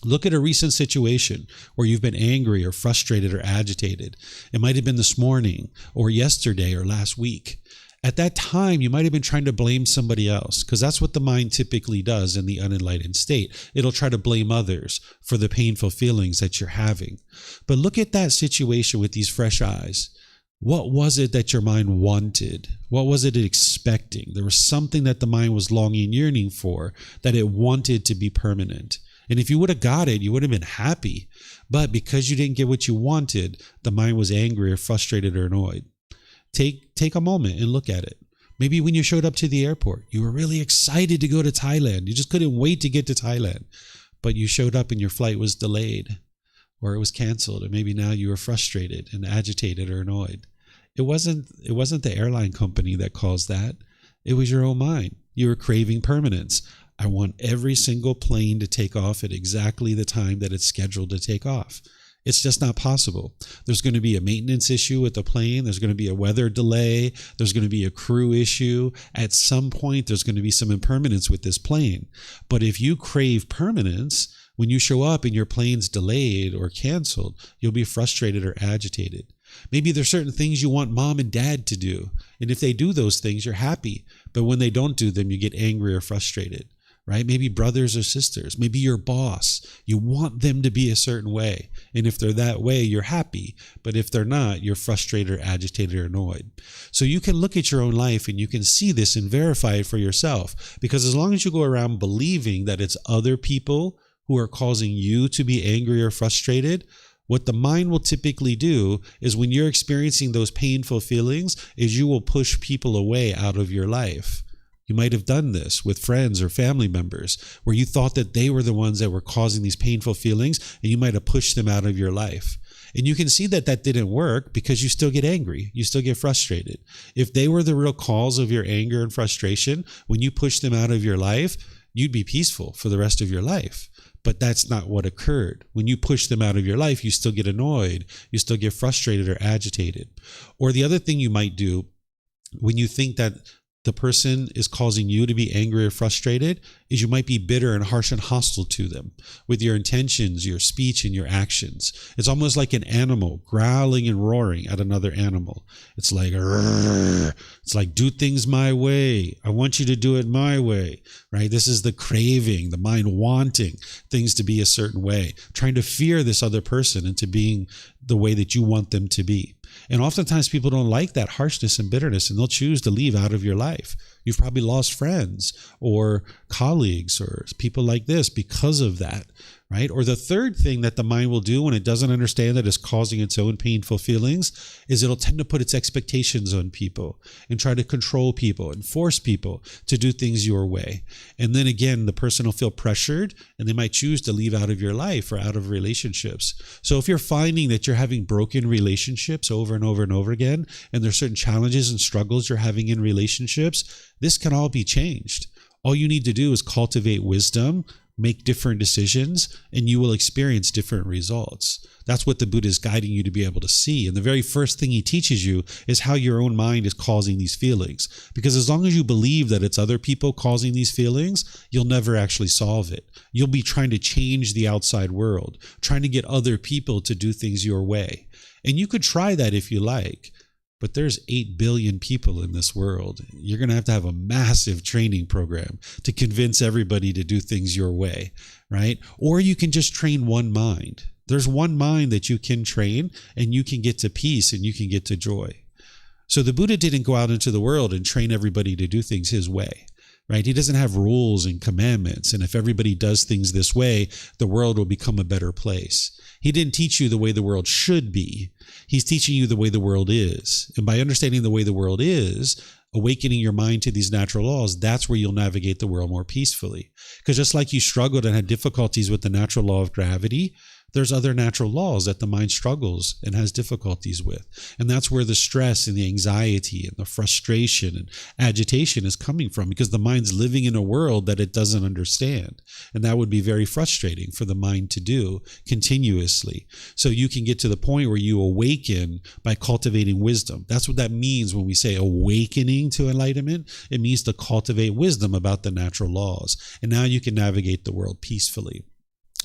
Look at a recent situation where you've been angry or frustrated or agitated. It might have been this morning or yesterday or last week. At that time, you might have been trying to blame somebody else, because that's what the mind typically does in the unenlightened state. It'll try to blame others for the painful feelings that you're having. But look at that situation with these fresh eyes. What was it that your mind wanted? What was it expecting? There was something that the mind was longing, yearning for, that it wanted to be permanent. And if you would have got it, you would have been happy. But because you didn't get what you wanted, the mind was angry or frustrated or annoyed. Take a moment and look at it. Maybe when you showed up to the airport, you were really excited to go to Thailand. You just couldn't wait to get to Thailand. But you showed up and your flight was delayed, or it was canceled, or maybe now you were frustrated and agitated or annoyed. It wasn't the airline company that caused that. It was your own mind. You were craving permanence. I want every single plane to take off at exactly the time that it's scheduled to take off. It's just not possible. There's going to be a maintenance issue with the plane. There's going to be a weather delay. There's going to be a crew issue. At some point, there's going to be some impermanence with this plane. But if you crave permanence, when you show up and your plane's delayed or canceled, you'll be frustrated or agitated. Maybe there's certain things you want mom and dad to do. And if they do those things, you're happy. But when they don't do them, you get angry or frustrated, right? Maybe brothers or sisters, maybe your boss, you want them to be a certain way. And if they're that way, you're happy. But if they're not, you're frustrated or agitated or annoyed. So you can look at your own life and you can see this and verify it for yourself. Because as long as you go around believing that it's other people who are causing you to be angry or frustrated, what the mind will typically do is when you're experiencing those painful feelings is you will push people away out of your life. You might have done this with friends or family members where you thought that they were the ones that were causing these painful feelings, and you might have pushed them out of your life. And you can see that that didn't work because you still get angry. You still get frustrated. If they were the real cause of your anger and frustration, when you push them out of your life, you'd be peaceful for the rest of your life. But that's not what occurred. When you push them out of your life, you still get annoyed. You still get frustrated or agitated. Or the other thing you might do when you think that the person is causing you to be angry or frustrated is you might be bitter and harsh and hostile to them with your intentions, your speech, and your actions. It's almost like an animal growling and roaring at another animal. It's like, "Rrr." It's like, do things my way. I want you to do it my way, right? This is the craving, the mind wanting things to be a certain way, trying to fear this other person into being the way that you want them to be. And oftentimes people don't like that harshness and bitterness, and they'll choose to leave out of your life. You've probably lost friends or colleagues or people like this because of that, right? Or the third thing that the mind will do when it doesn't understand that it's causing its own painful feelings is it'll tend to put its expectations on people and try to control people and force people to do things your way. And then again, the person will feel pressured and they might choose to leave out of your life or out of relationships. So if you're finding that you're having broken relationships over and over and over again, and there's certain challenges and struggles you're having in relationships, this can all be changed. All you need to do is cultivate wisdom, make different decisions, and you will experience different results. That's what the Buddha is guiding you to be able to see. And the very first thing he teaches you is how your own mind is causing these feelings. Because as long as you believe that it's other people causing these feelings, you'll never actually solve it. You'll be trying to change the outside world, trying to get other people to do things your way. And you could try that if you like. But there's 8 billion people in this world. You're going to have a massive training program to convince everybody to do things your way, right? Or you can just train one mind. There's one mind that you can train, and you can get to peace and you can get to joy. So the Buddha didn't go out into the world and train everybody to do things his way, right? He doesn't have rules and commandments. And if everybody does things this way, the world will become a better place. He didn't teach you the way the world should be. He's teaching you the way the world is. And by understanding the way the world is, awakening your mind to these natural laws, that's where you'll navigate the world more peacefully. Because just like you struggled and had difficulties with the natural law of gravity, There's other natural laws that the mind struggles and has difficulties with. And that's where the stress and the anxiety and the frustration and agitation is coming from, because the mind's living in a world that it doesn't understand. And that would be very frustrating for the mind to do continuously. So you can get to the point where you awaken by cultivating wisdom. That's what that means when we say awakening to enlightenment. It means to cultivate wisdom about the natural laws. And now you can navigate the world peacefully.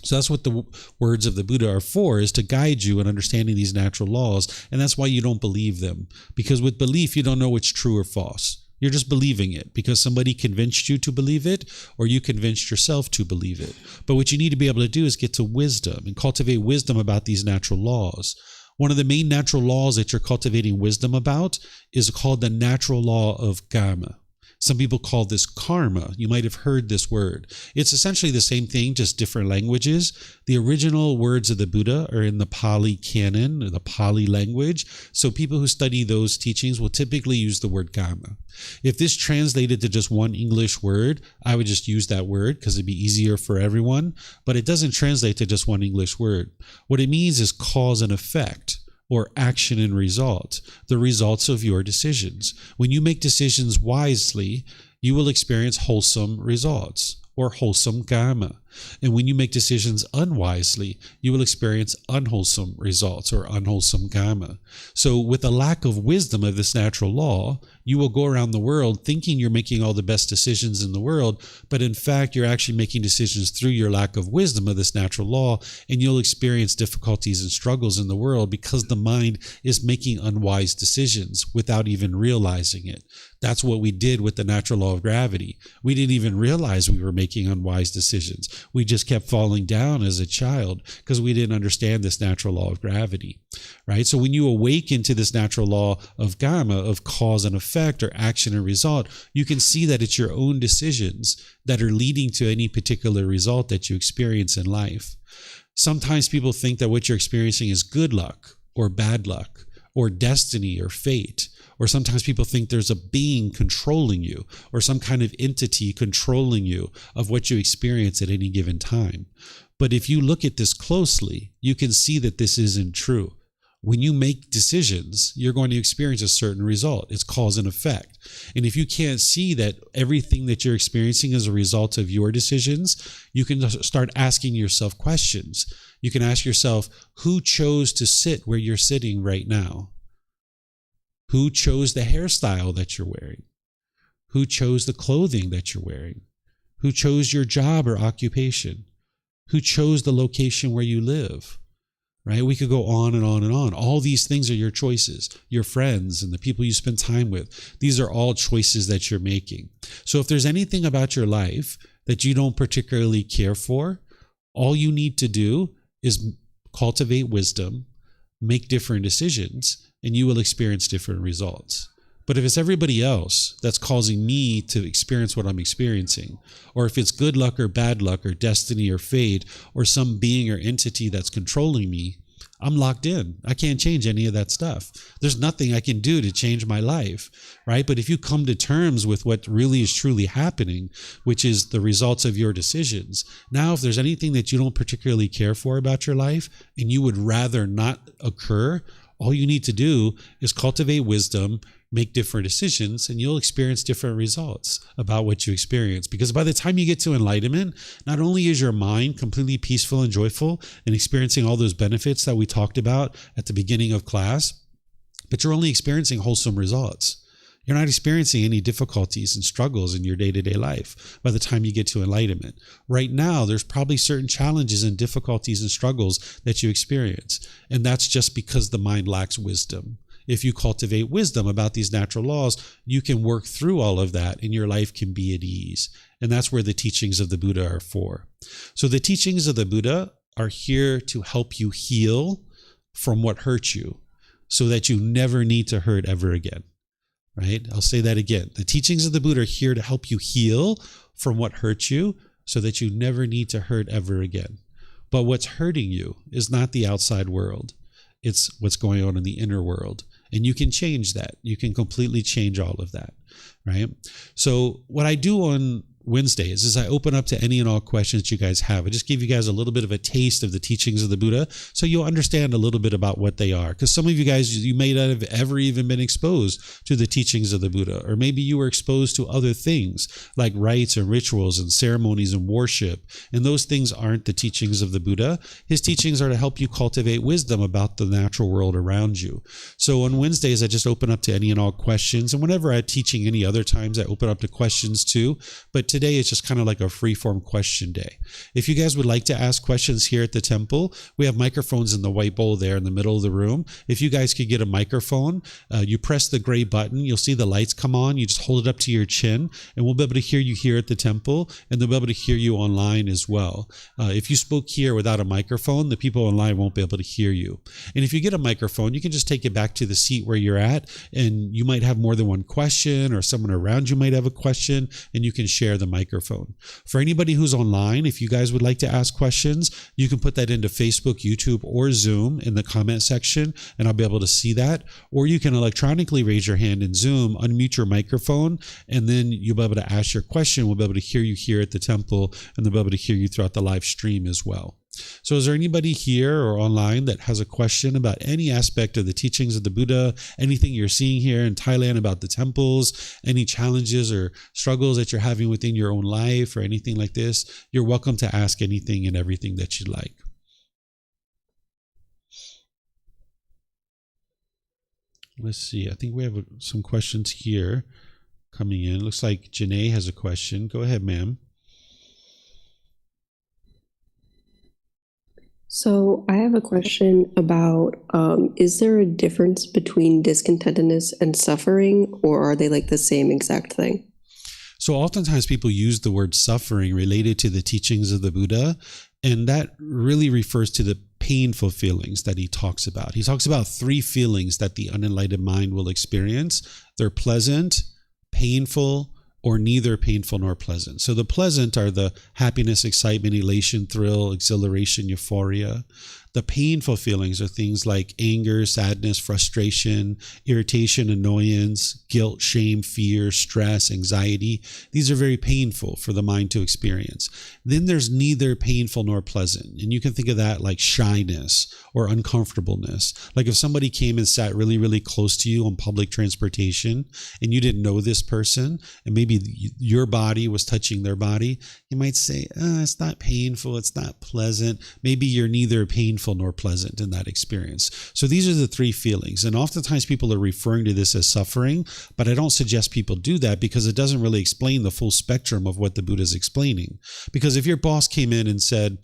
So that's what the words of the Buddha are for, is to guide you in understanding these natural laws. And that's why you don't believe them. Because with belief, you don't know what's true or false. You're just believing it because somebody convinced you to believe it, or you convinced yourself to believe it. But what you need to be able to do is get to wisdom and cultivate wisdom about these natural laws. One of the main natural laws that you're cultivating wisdom about is called the natural law of karma. Some people call this karma. You might have heard this word. It's essentially the same thing, just different languages. The original words of the Buddha are in the Pali canon, or the Pali language. So people who study those teachings will typically use the word karma. If this translated to just one English word, I would just use that word because it'd be easier for everyone. But it doesn't translate to just one English word. What it means is cause and effect, or action and result, the results of your decisions. When you make decisions wisely, you will experience wholesome results, or wholesome karma. And when you make decisions unwisely, you will experience unwholesome results, or unwholesome karma. So with a lack of wisdom of this natural law, you will go around the world thinking you're making all the best decisions in the world, but in fact, you're actually making decisions through your lack of wisdom of this natural law, and you'll experience difficulties and struggles in the world because the mind is making unwise decisions without even realizing it. That's what we did with the natural law of gravity. We didn't even realize we were making unwise decisions. We just kept falling down as a child because we didn't understand this natural law of gravity, right? So when you awaken to this natural law of karma, of cause and effect, or action and result, you can see that it's your own decisions that are leading to any particular result that you experience in life. Sometimes people think that what you're experiencing is good luck or bad luck or destiny or fate. Or sometimes people think there's a being controlling you, or some kind of entity controlling you of what you experience at any given time. But if you look at this closely, you can see that this isn't true. When you make decisions, you're going to experience a certain result. It's cause and effect. And if you can't see that everything that you're experiencing is a result of your decisions, you can start asking yourself questions. You can ask yourself, who chose to sit where you're sitting right now? Who chose the hairstyle that you're wearing? Who chose the clothing that you're wearing? Who chose your job or occupation? Who chose the location where you live? Right? We could go on and on and on. All these things are your choices, your friends and the people you spend time with. These are all choices that you're making. So if there's anything about your life that you don't particularly care for, all you need to do is cultivate wisdom, make different decisions, and you will experience different results. But if it's everybody else that's causing me to experience what I'm experiencing, or if it's good luck or bad luck or destiny or fate or some being or entity that's controlling me, I'm locked in. I can't change any of that stuff. There's nothing I can do to change my life, right? But if you come to terms with what really is truly happening, which is the results of your decisions, now if there's anything that you don't particularly care for about your life and you would rather not occur, all you need to do is cultivate wisdom, make different decisions, and you'll experience different results about what you experience. Because by the time you get to enlightenment, not only is your mind completely peaceful and joyful and experiencing all those benefits that we talked about at the beginning of class, but you're only experiencing wholesome results. You're not experiencing any difficulties and struggles in your day-to-day life by the time you get to enlightenment. Right now, there's probably certain challenges and difficulties and struggles that you experience. And that's just because the mind lacks wisdom. If you cultivate wisdom about these natural laws, you can work through all of that and your life can be at ease. And that's where the teachings of the Buddha are for. So the teachings of the Buddha are here to help you heal from what hurt you so that you never need to hurt ever again. Right? I'll say that again. The teachings of the Buddha are here to help you heal from what hurt you so that you never need to hurt ever again. But what's hurting you is not the outside world. It's what's going on in the inner world. And you can change that. You can completely change all of that. Right? So what I do on Wednesdays is I open up to any and all questions you guys have. I just give you guys a little bit of a taste of the teachings of the Buddha so you'll understand a little bit about what they are. Because some of you guys, you may not have ever even been exposed to the teachings of the Buddha, or maybe you were exposed to other things like rites and rituals and ceremonies and worship, and those things aren't the teachings of the Buddha. His teachings are to help you cultivate wisdom about the natural world around you. So on Wednesdays, I just open up to any and all questions, and whenever I'm teaching any other times, I open up to questions too. But today it's just kind of like a free-form question day. If you guys would like to ask questions here at the temple, we have microphones in the white bowl there in the middle of the room. If you guys could get a microphone, you press the gray button, you'll see the lights come on, you just hold it up to your chin, and we'll be able to hear you here at the temple, and they'll be able to hear you online as well. If you spoke here without a microphone, the people online won't be able to hear you. And if you get a microphone, you can just take it back to the seat where you're at, and you might have more than one question, or someone around you might have a question, and you can share the microphone. For anybody who's online, if you guys would like to ask questions, you can put that into Facebook, YouTube, or Zoom in the comment section, and I'll be able to see that. Or you can electronically raise your hand in Zoom, unmute your microphone, and then you'll be able to ask your question. We'll be able to hear you here at the temple, and they'll be able to hear you throughout the live stream as well. So is there anybody here or online that has a question about any aspect of the teachings of the Buddha, anything you're seeing here in Thailand about the temples, any challenges or struggles that you're having within your own life or anything like this? You're welcome to ask anything and everything that you'd like. Let's see. I think we have some questions here coming in. Looks like Janae has a question. Go ahead, ma'am. So I have a question about, is there a difference between discontentedness and suffering, or are they like the same exact thing? So oftentimes people use the word suffering related to the teachings of the Buddha, and that really refers to the painful feelings that he talks about. He talks about 3 feelings that the unenlightened mind will experience. They're pleasant, painful, or neither painful nor pleasant. So the pleasant are the happiness, excitement, elation, thrill, exhilaration, euphoria. The painful feelings are things like anger, sadness, frustration, irritation, annoyance, guilt, shame, fear, stress, anxiety. These are very painful for the mind to experience. Then there's neither painful nor pleasant. And you can think of that like shyness or uncomfortableness. Like if somebody came and sat really, really close to you on public transportation and you didn't know this person, and maybe your body was touching their body, you might say, it's not painful, it's not pleasant. Maybe you're neither painful nor pleasant in that experience. So these are the 3 feelings. And oftentimes people are referring to this as suffering, but I don't suggest people do that because it doesn't really explain the full spectrum of what the Buddha is explaining. Because if your boss came in and said,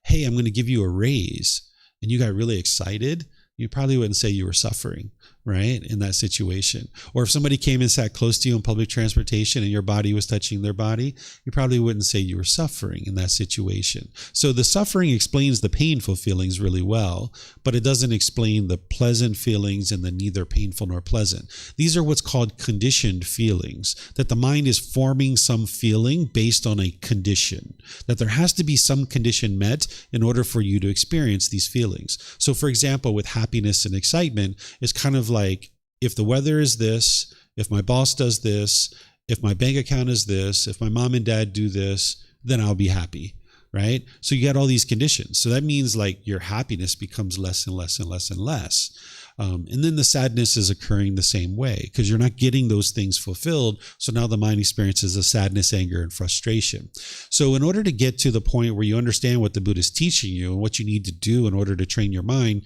hey, I'm going to give you a raise, and you got really excited, you probably wouldn't say you were suffering, right, in that situation. Or if somebody came and sat close to you in public transportation and your body was touching their body, you probably wouldn't say you were suffering in that situation. So the suffering explains the painful feelings really well, but it doesn't explain the pleasant feelings and the neither painful nor pleasant. These are what's called conditioned feelings, that the mind is forming some feeling based on a condition, that there has to be some condition met in order for you to experience these feelings. So for example, with happiness and excitement, it's kind of like, if the weather is this, if my boss does this, if my bank account is this, if my mom and dad do this, then I'll be happy, right? So you got all these conditions. So that means like your happiness becomes less and less and less and less. And then the sadness is occurring the same way because you're not getting those things fulfilled. So now the mind experiences a sadness, anger, and frustration. So in order to get to the point where you understand what the Buddha is teaching you and what you need to do in order to train your mind,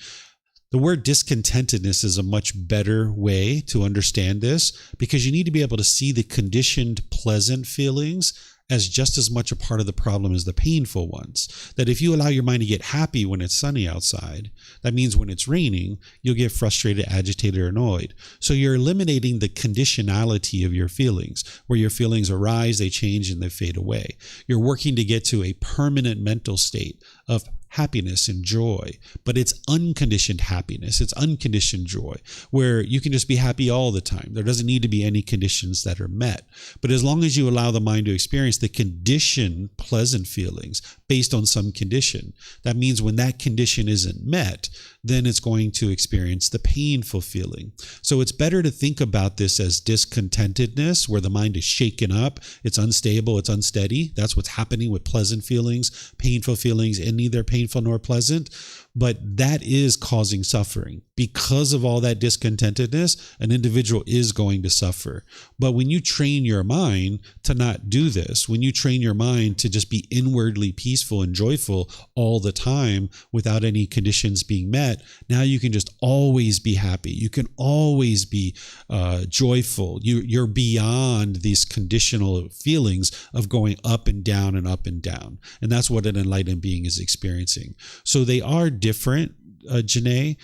the word discontentedness is a much better way to understand this because you need to be able to see the conditioned pleasant feelings as just as much a part of the problem as the painful ones. That if you allow your mind to get happy when it's sunny outside, that means when it's raining, you'll get frustrated, agitated, or annoyed. So you're eliminating the conditionality of your feelings, where your feelings arise, they change, and they fade away. You're working to get to a permanent mental state of happiness and joy, but it's unconditioned happiness. It's unconditioned joy, where you can just be happy all the time. There doesn't need to be any conditions that are met. But as long as you allow the mind to experience the conditioned pleasant feelings based on some condition, that means when that condition isn't met, then it's going to experience the painful feeling. So it's better to think about this as discontentedness, where the mind is shaken up, it's unstable, it's unsteady. That's what's happening with pleasant feelings, painful feelings, and neither painful nor pleasant. But that is causing suffering. Because of all that discontentedness, an individual is going to suffer. But when you train your mind to not do this, when you train your mind to just be inwardly peaceful and joyful all the time without any conditions being met, now you can just always be happy. You can always be joyful. You're beyond these conditional feelings of going up and down and up and down. And that's what an enlightened being is experiencing. So they are different, Janae.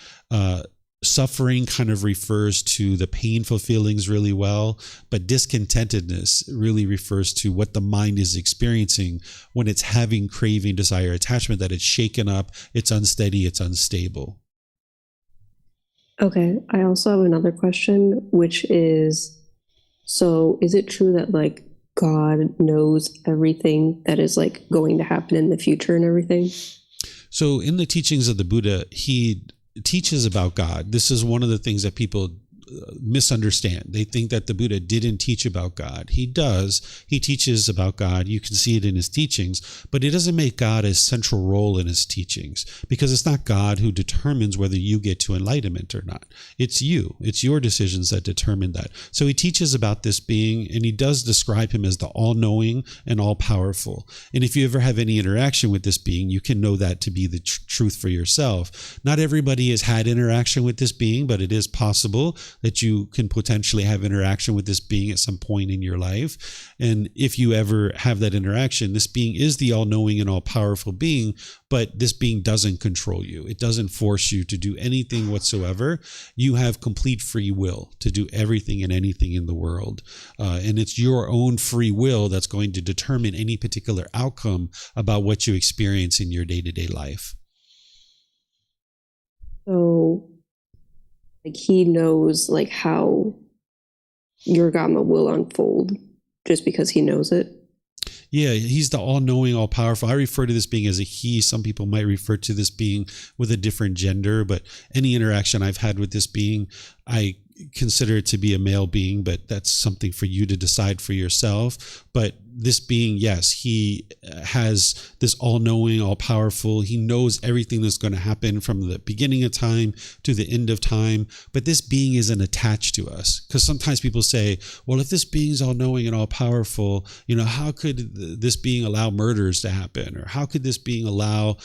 Suffering kind of refers to the painful feelings really well, but discontentedness really refers to what the mind is experiencing when it's having craving, desire, attachment, that it's shaken up, it's unsteady, it's unstable. Okay, I also have another question, which is, so is it true that like God knows everything that is like going to happen in the future and everything? So in the teachings of the Buddha, he teaches about God. This is one of the things that people misunderstand. They think that the Buddha didn't teach about God. He does. He teaches about God. You can see it in his teachings, but it doesn't make God a central role in his teachings, because it's not God who determines whether you get to enlightenment or not. It's you. It's your decisions that determine that. So he teaches about this being, and he does describe him as the all-knowing and all-powerful. And if you ever have any interaction with this being, you can know that to be the truth for yourself. Not everybody has had interaction with this being, but it is possible that you can potentially have interaction with this being at some point in your life. And if you ever have that interaction, this being is the all-knowing and all-powerful being, but this being doesn't control you. It doesn't force you to do anything whatsoever. You have complete free will to do everything and anything in the world. And it's your own free will that's going to determine any particular outcome about what you experience in your day-to-day life. So like he knows like how your Dhamma will unfold just because he knows it. Yeah, he's the all-knowing, all-powerful. I refer to this being as a he. Some people might refer to this being with a different gender, but any interaction I've had with this being, I consider it to be a male being, but that's something for you to decide for yourself. But this being, yes, he has this all-knowing, all-powerful. He knows everything that's going to happen from the beginning of time to the end of time. But this being isn't attached to us, because sometimes people say, well, if this being is all-knowing and all-powerful, how could this being allow murders to happen? Or how could this being allow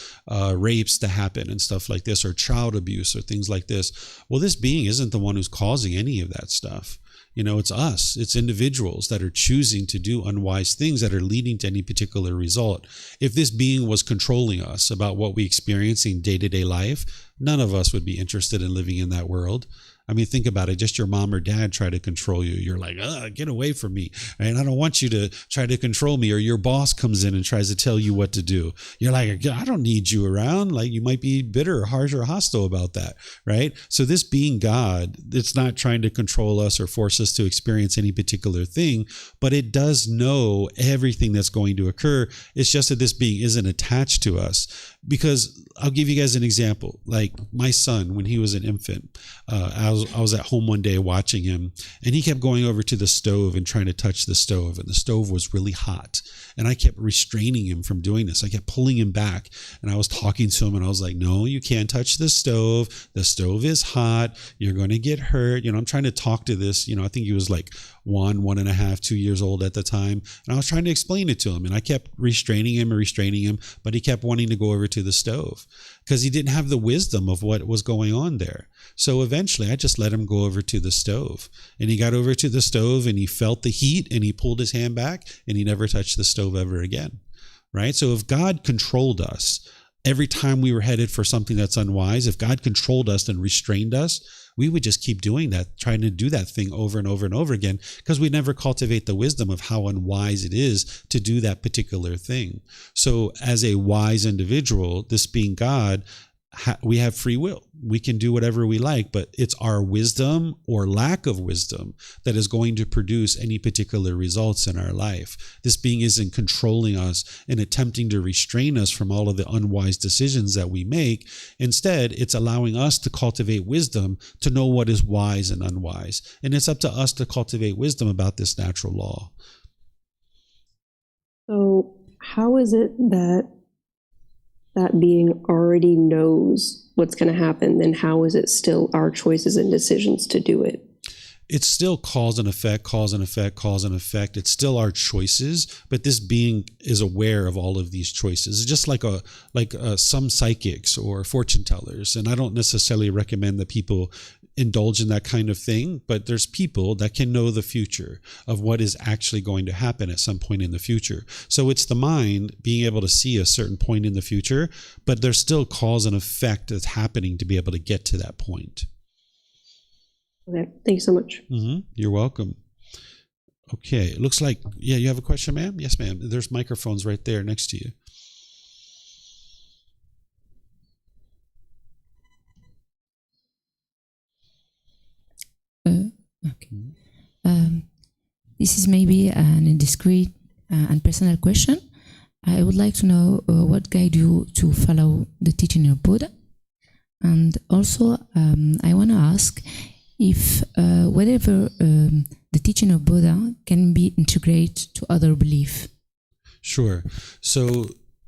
rapes to happen and stuff like this, or child abuse or things like this? Well, this being isn't the one who's causing any of that stuff. It's us. It's individuals that are choosing to do unwise things that are leading to any particular result. If this being was controlling us about what we experience in day-to-day life, none of us would be interested in living in that world. I mean, think about it. Just your mom or dad try to control you. You're like, get away from me. And I don't want you to try to control me. Or your boss comes in and tries to tell you what to do. You're like, I don't need you around. Like, you might be bitter or harsh or hostile about that, right? So this being God, it's not trying to control us or force us to experience any particular thing, but it does know everything that's going to occur. It's just that this being isn't attached to us. Because I'll give you guys an example. Like my son, when he was an infant, I was at home one day watching him, and he kept going over to the stove and trying to touch the stove, and the stove was really hot. And I kept restraining him from doing this. I kept pulling him back, and I was talking to him, and I was like, no, you can't touch the stove. The stove is hot. You're going to get hurt. I'm trying to talk to this. I think he was like 1.5, 2 years old at the time. And I was trying to explain it to him, and I kept restraining him, but he kept wanting to go over to the stove because he didn't have the wisdom of what was going on there. So eventually I just let him go over to the stove, and he got over to the stove and he felt the heat and he pulled his hand back and he never touched the stove ever again. Right? So if God controlled us, every time we were headed for something that's unwise, if God controlled us and restrained us, we would just keep doing that, trying to do that thing over and over and over again, because we never cultivate the wisdom of how unwise it is to do that particular thing. So as a wise individual, this being God, we have free will. We can do whatever we like, but it's our wisdom or lack of wisdom that is going to produce any particular results in our life. This being isn't controlling us and attempting to restrain us from all of the unwise decisions that we make. Instead, it's allowing us to cultivate wisdom to know what is wise and unwise. And it's up to us to cultivate wisdom about this natural law. So how is it that being already knows what's going to happen, then how is it still our choices and decisions to do it? It's still cause and effect, cause and effect, cause and effect. It's still our choices, but this being is aware of all of these choices. It's just like some psychics or fortune tellers. And I don't necessarily recommend that people indulge in that kind of thing, but there's people that can know the future of what is actually going to happen at some point in the future. So it's the mind being able to see a certain point in the future, but there's still cause and effect that's happening to be able to get to that point. Okay, thank you so much. You're welcome. Okay, it looks like, yeah, you have a question, ma'am? Yes, ma'am. There's microphones right there next to you. Okay. This is maybe an indiscreet and personal question. I would like to know what guide you to follow the teaching of Buddha. And also, I want to ask if whatever the teaching of Buddha can be integrated to other belief. Sure. So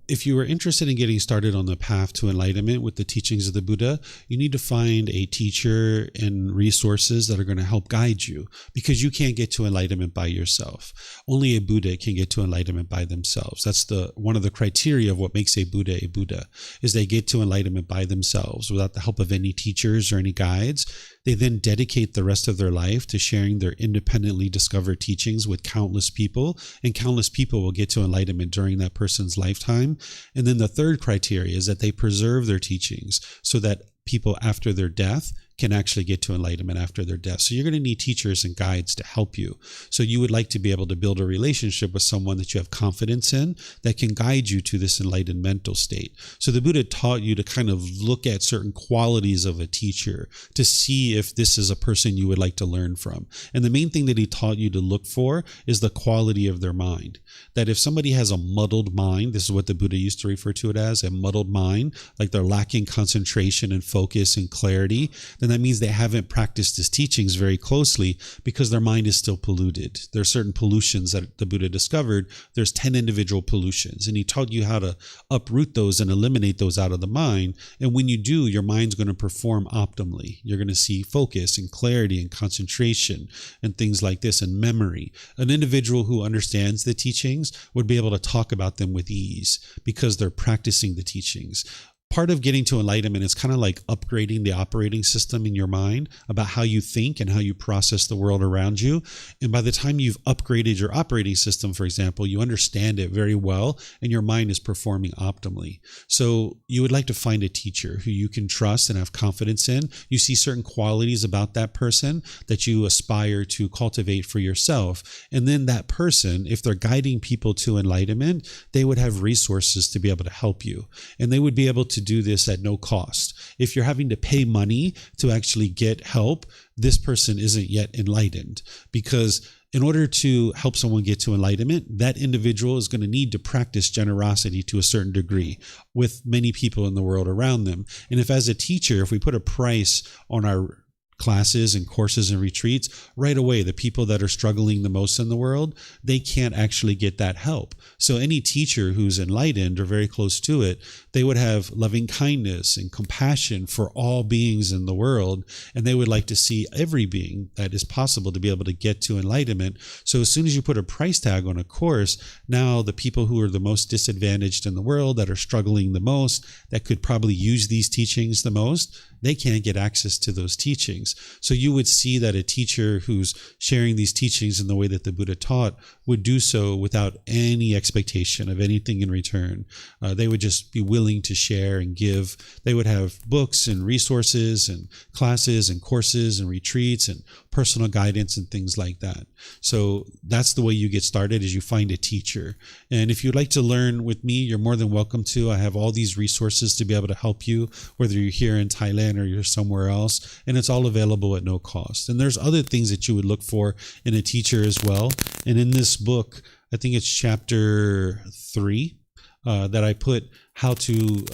if you are interested in getting started on the path to enlightenment with the teachings of the Buddha, you need to find a teacher and resources that are going to help guide you, because you can't get to enlightenment by yourself. Only a Buddha can get to enlightenment by themselves. That's one of the criteria of what makes a Buddha, is they get to enlightenment by themselves without the help of any teachers or any guides. They then dedicate the rest of their life to sharing their independently discovered teachings with countless people, and countless people will get to enlightenment during that person's lifetime. And then the third criteria is that they preserve their teachings so that people after their death can actually get to enlightenment after their death. So you're going to need teachers and guides to help you. So you would like to be able to build a relationship with someone that you have confidence in that can guide you to this enlightened mental state. So the Buddha taught you to kind of look at certain qualities of a teacher to see if this is a person you would like to learn from. And the main thing that he taught you to look for is the quality of their mind. That if somebody has a muddled mind, this is what the Buddha used to refer to it as, a muddled mind, like they're lacking concentration and focus and clarity, then that means they haven't practiced his teachings very closely, because their mind is still polluted. There are certain pollutions that the Buddha discovered. There's 10 individual pollutions, and he taught you how to uproot those and eliminate those out of the mind. And when you do, your mind's going to perform optimally. You're going to see focus and clarity and concentration and things like this, and memory. An individual who understands the teachings would be able to talk about them with ease because they're practicing the teachings. Part of getting to enlightenment is kind of like upgrading the operating system in your mind about how you think and how you process the world around you. And by the time you've upgraded your operating system, for example, you understand it very well and your mind is performing optimally. So you would like to find a teacher who you can trust and have confidence in. You see certain qualities about that person that you aspire to cultivate for yourself. And then that person, if they're guiding people to enlightenment, they would have resources to be able to help you. And they would be able to do this at no cost. If you're having to pay money to actually get help, this person isn't yet enlightened, because in order to help someone get to enlightenment, that individual is going to need to practice generosity to a certain degree with many people in the world around them. And if as a teacher, if we put a price on our classes and courses and retreats, right away, the people that are struggling the most in the world, they can't actually get that help. So any teacher who's enlightened or very close to it, they would have loving kindness and compassion for all beings in the world. And they would like to see every being that is possible to be able to get to enlightenment. So as soon as you put a price tag on a course, now the people who are the most disadvantaged in the world, that are struggling the most, that could probably use these teachings the most, they can't get access to those teachings. So you would see that a teacher who's sharing these teachings in the way that the Buddha taught would do so without any expectation of anything in return. They would just be willing to share and give. They would have books and resources and classes and courses and retreats and personal guidance and things like that. So that's the way you get started, is you find a teacher. And if you'd like to learn with me, you're more than welcome to. I have all these resources to be able to help you, whether you're here in Thailand or you're somewhere else, and it's all available at no cost. And there's other things that you would look for in a teacher as well. And in this book, I think it's chapter 3, that I put how to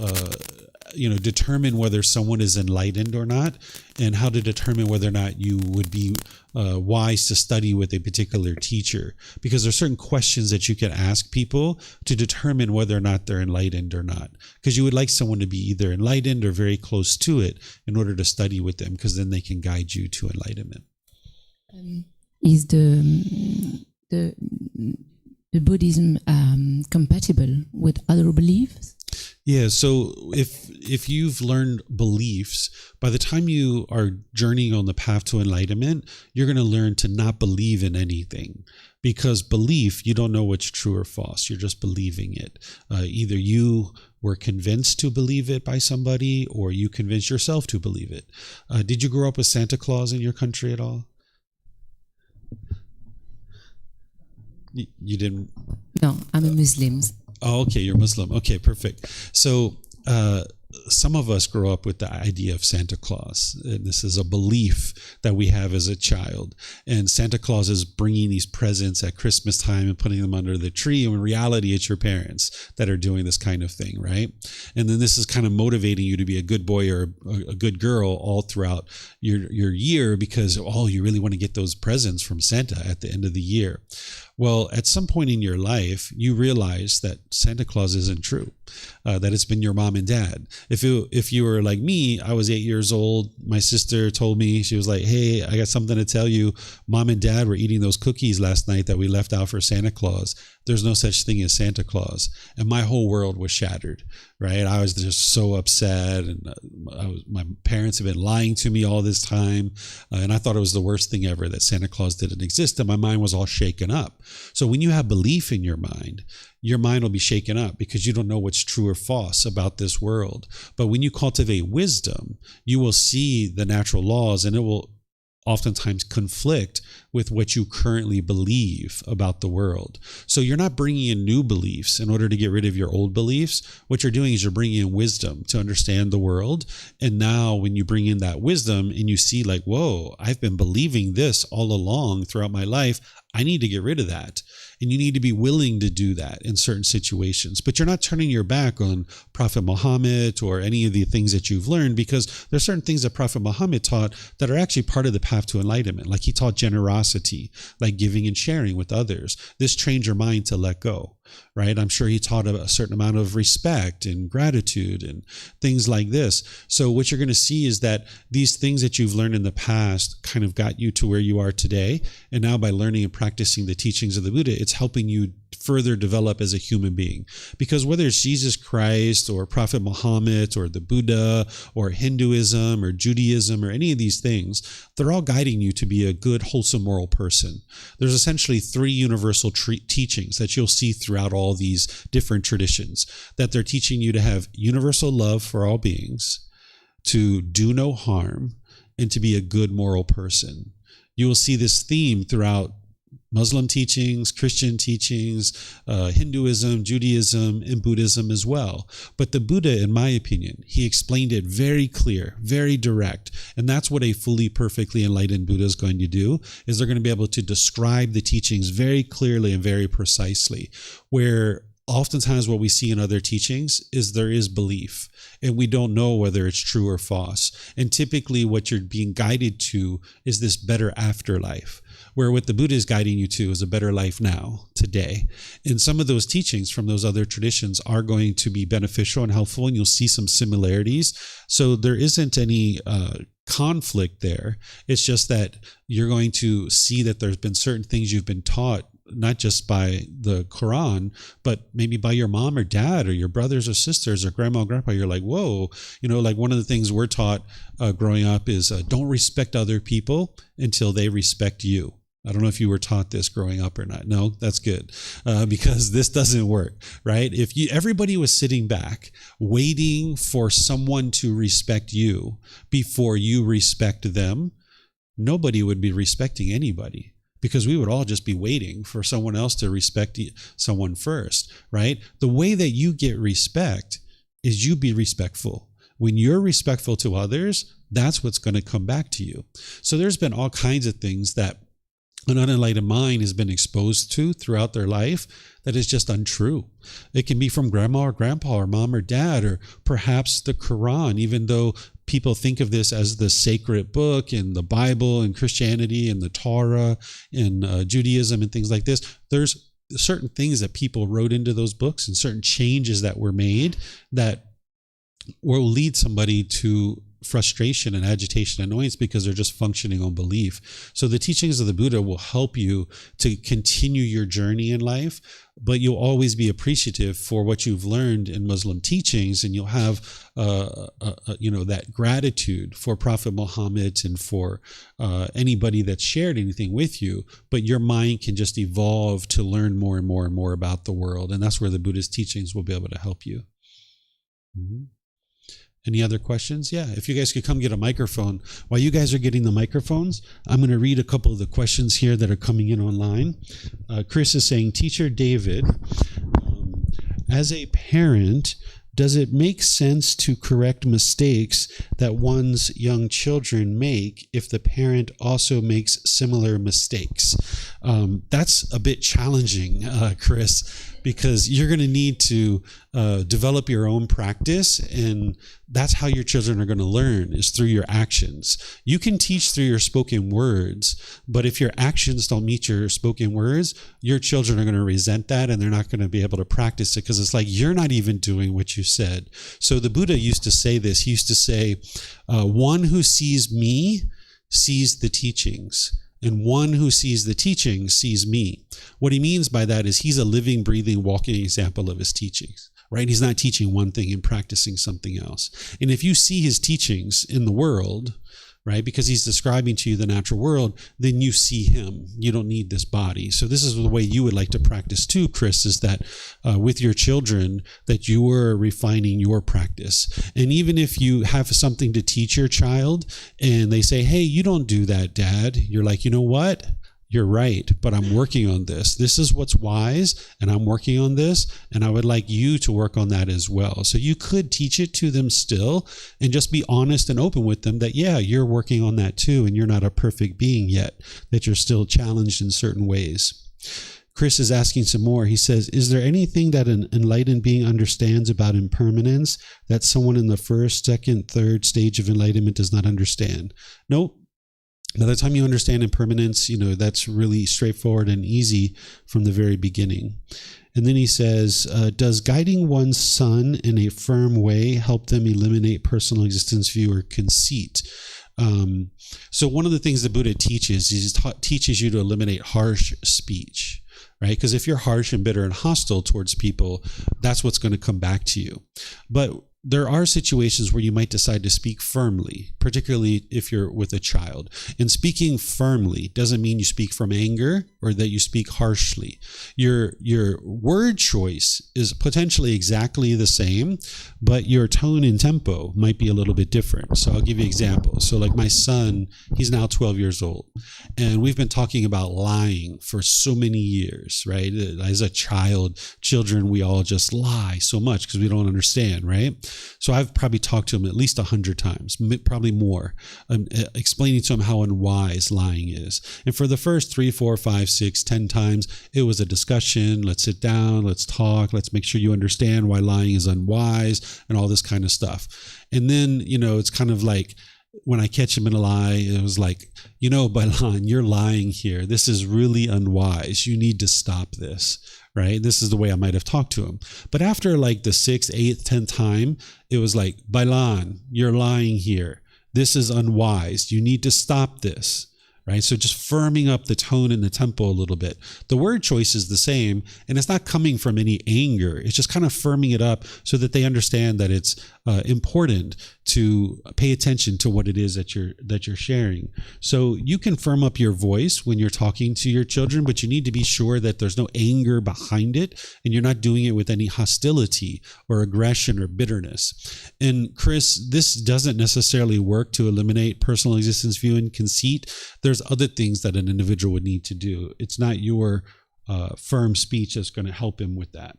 determine whether someone is enlightened or not, and how to determine whether or not you would be wise to study with a particular teacher. Because there are certain questions that you can ask people to determine whether or not they're enlightened or not. Because you would like someone to be either enlightened or very close to it in order to study with them, because then they can guide you to enlightenment. Is the Buddhism compatible with other beliefs? Yeah, so if you've learned beliefs, by the time you are journeying on the path to enlightenment, you're going to learn to not believe in anything. Because belief, you don't know what's true or false. You're just believing it. Either you were convinced to believe it by somebody, or you convinced yourself to believe it. Did you grow up with Santa Claus in your country at all? You didn't? No, I'm a Muslim. Oh, okay, you're Muslim. Okay, perfect. So some of us grow up with the idea of Santa Claus, and this is a belief that we have as a child. And Santa Claus is bringing these presents at Christmas time and putting them under the tree. And in reality, it's your parents that are doing this kind of thing, right? And then this is kind of motivating you to be a good boy or a good girl all throughout your year, because, you really want to get those presents from Santa at the end of the year. Well, at some point in your life, you realize that Santa Claus isn't true, that it's been your mom and dad. If you were like me, I was 8 years old. My sister told me, she was like, hey, I got something to tell you. Mom and dad were eating those cookies last night that we left out for Santa Claus. There's no such thing as Santa Claus. And my whole world was shattered, right? I was just so upset. And my parents have been lying to me all this time. And I thought it was the worst thing ever that Santa Claus didn't exist. And my mind was all shaken up. So when you have belief in your mind will be shaken up because you don't know what's true or false about this world. But when you cultivate wisdom, you will see the natural laws, and it will oftentimes conflict with what you currently believe about the world. So you're not bringing in new beliefs in order to get rid of your old beliefs. What you're doing is you're bringing in wisdom to understand the world. And now when you bring in that wisdom and you see like, whoa, I've been believing this all along throughout my life, I need to get rid of that. And you need to be willing to do that in certain situations. But you're not turning your back on Prophet Muhammad or any of the things that you've learned, because there's certain things that Prophet Muhammad taught that are actually part of the path to enlightenment. Like he taught generosity, like giving and sharing with others. This trains your mind to let go, right? I'm sure he taught a certain amount of respect and gratitude and things like this. So what you're going to see is that these things that you've learned in the past kind of got you to where you are today. And now by learning and practicing the teachings of the Buddha, it's helping you further develop as a human being. Because whether it's Jesus Christ or Prophet Muhammad or the Buddha or Hinduism or Judaism or any of these things, they're all guiding you to be a good, wholesome, moral person. There's essentially 3 universal teachings that you'll see throughout all these different traditions, that they're teaching you to have universal love for all beings, to do no harm, and to be a good moral person. You will see this theme throughout Muslim teachings, Christian teachings, Hinduism, Judaism, and Buddhism as well. But the Buddha, in my opinion, he explained it very clear, very direct. And that's what a fully, perfectly enlightened Buddha is going to do, is they're going to be able to describe the teachings very clearly and very precisely, where oftentimes what we see in other teachings is there is belief, and we don't know whether it's true or false. And typically what you're being guided to is this better afterlife, where what the Buddha is guiding you to is a better life now, today. And some of those teachings from those other traditions are going to be beneficial and helpful, and you'll see some similarities. So there isn't any conflict there. It's just that you're going to see that there's been certain things you've been taught not just by the Quran, but maybe by your mom or dad or your brothers or sisters or grandma or grandpa. You're like, whoa, like one of the things we're taught growing up is don't respect other people until they respect you. I don't know if you were taught this growing up or not. No, that's good, because this doesn't work, right? If everybody was sitting back waiting for someone to respect you before you respect them, nobody would be respecting anybody, because we would all just be waiting for someone else to respect someone first, right? The way that you get respect is you be respectful. When you're respectful to others, that's what's going to come back to you. So there's been all kinds of things that an unenlightened mind has been exposed to throughout their life that is just untrue. It can be from grandma or grandpa or mom or dad, or perhaps the Quran, even though people think of this as the sacred book in the Bible and Christianity and the Torah and Judaism and things like this. There's certain things that people wrote into those books and certain changes that were made that will lead somebody to frustration and agitation and annoyance because they're just functioning on belief. So the teachings of the Buddha will help you to continue your journey in life, but you'll always be appreciative for what you've learned in Muslim teachings, and you'll have that gratitude for Prophet Muhammad and for anybody that's shared anything with you. But your mind can just evolve to learn more and more and more about the world, and that's where the Buddha's teachings will be able to help you. Mm-hmm. Any other questions? Yeah, if you guys could come get a microphone. While you guys are getting the microphones, I'm going to read a couple of the questions here that are coming in online. Chris is saying, Teacher David, as a parent, does it make sense to correct mistakes that one's young children make if the parent also makes similar mistakes? That's a bit challenging, Chris, because you're going to need to develop your own practice, and that's how your children are going to learn, is through your actions. You can teach through your spoken words, but if your actions don't meet your spoken words, your children are going to resent that, and they're not going to be able to practice it, because it's like you're not even doing what you said. So the Buddha used to say this. He used to say, one who sees me sees the teachings, and one who sees the teachings sees me. What he means by that is he's a living, breathing, walking example of his teachings, right? He's not teaching one thing and practicing something else. And if you see his teachings in the world, right, because he's describing to you the natural world, then you see him. You don't need this body. So this is the way you would like to practice too, Chris, is that with your children, that you are refining your practice. And even if you have something to teach your child and they say, hey, you don't do that, Dad, you're like, you know what? You're right, but I'm working on this. This is what's wise, and I'm working on this, and I would like you to work on that as well. So you could teach it to them still and just be honest and open with them that, yeah, you're working on that too, and you're not a perfect being yet, that you're still challenged in certain ways. Chris is asking some more. He says, is there anything that an enlightened being understands about impermanence that someone in the first, second, third stage of enlightenment does not understand? Nope. By the time you understand impermanence, that's really straightforward and easy from the very beginning. And then he says, does guiding one's son in a firm way help them eliminate personal existence view or conceit? So one of the things the Buddha teaches is teaches you to eliminate harsh speech, right? Because if you're harsh and bitter and hostile towards people, that's what's going to come back to you. But there are situations where you might decide to speak firmly, particularly if you're with a child. And speaking firmly doesn't mean you speak from anger or that you speak harshly. Your word choice is potentially exactly the same, but your tone and tempo might be a little bit different. So I'll give you examples. So like my son, he's now 12 years old, and we've been talking about lying for so many years, right? As a child, children, we all just lie so much because we don't understand, right? So I've probably talked to him at least 100 times, probably more, explaining to him how unwise lying is. And for the first 3, 4, 5, 6, 10 times, it was a discussion. Let's sit down, let's talk, let's make sure you understand why lying is unwise and all this kind of stuff. And then, it's kind of like, when I catch him in a lie, it was like, Bailan, you're lying here. This is really unwise. You need to stop this, right? This is the way I might have talked to him. But after like the 6th, 8th, 10th time, it was like, Bailan, you're lying here. This is unwise. You need to stop this, right? So just firming up the tone and the tempo a little bit. The word choice is the same, and it's not coming from any anger. It's just kind of firming it up so that they understand that it's important to pay attention to what it is that you're sharing. So you can firm up your voice when you're talking to your children, but you need to be sure that there's no anger behind it, and you're not doing it with any hostility or aggression or bitterness. And Chris, this doesn't necessarily work to eliminate personal existence view and conceit. There's other things that an individual would need to do. It's not your firm speech that's going to help him with that.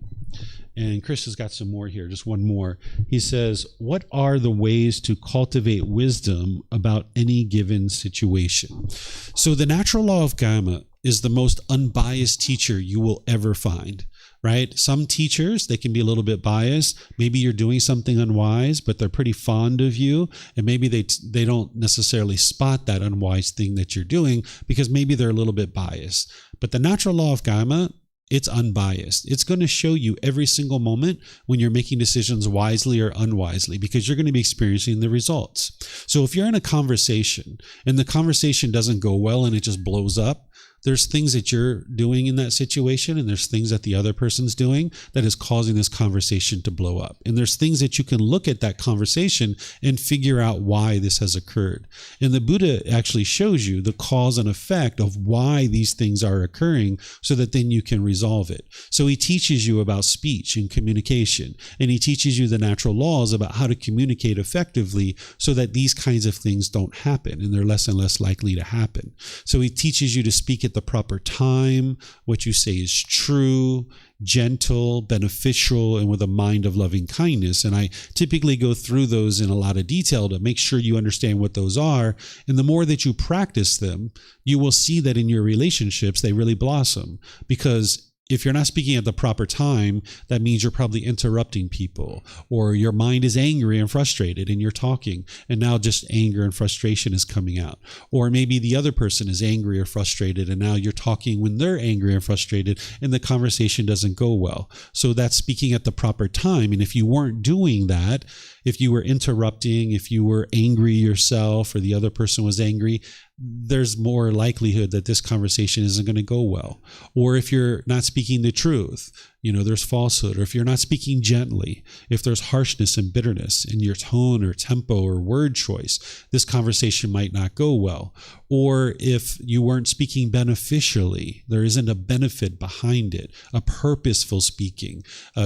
And Chris has got some more here, just one more. He says, what are the ways to cultivate wisdom about any given situation? So the natural law of karma is the most unbiased teacher you will ever find, right? Some teachers, they can be a little bit biased. Maybe you're doing something unwise, but they're pretty fond of you. And maybe they don't necessarily spot that unwise thing that you're doing because maybe they're a little bit biased. But the natural law of karma, it's unbiased. It's going to show you every single moment when you're making decisions wisely or unwisely, because you're going to be experiencing the results. So if you're in a conversation and the conversation doesn't go well and it just blows up, there's things that you're doing in that situation, and there's things that the other person's doing that is causing this conversation to blow up. And there's things that you can look at that conversation and figure out why this has occurred. And the Buddha actually shows you the cause and effect of why these things are occurring so that then you can resolve it. So he teaches you about speech and communication, and he teaches you the natural laws about how to communicate effectively so that these kinds of things don't happen, and they're less and less likely to happen. So he teaches you to speak at the proper time, what you say is true, gentle, beneficial, and with a mind of loving kindness. And I typically go through those in a lot of detail to make sure you understand what those are. And the more that you practice them, you will see that in your relationships, they really blossom. Because if you're not speaking at the proper time, that means you're probably interrupting people, or your mind is angry and frustrated and you're talking, and now just anger and frustration is coming out. Or maybe the other person is angry or frustrated and now you're talking when they're angry and frustrated and the conversation doesn't go well. So that's speaking at the proper time. And if you weren't doing that, if you were interrupting, if you were angry yourself or the other person was angry, there's more likelihood that this conversation isn't going to go well. Or if you're not speaking the truth, there's falsehood. Or if you're not speaking gently, if there's harshness and bitterness in your tone or tempo or word choice, this conversation might not go well. Or if you weren't speaking beneficially, there isn't a benefit behind it, a purposeful speaking,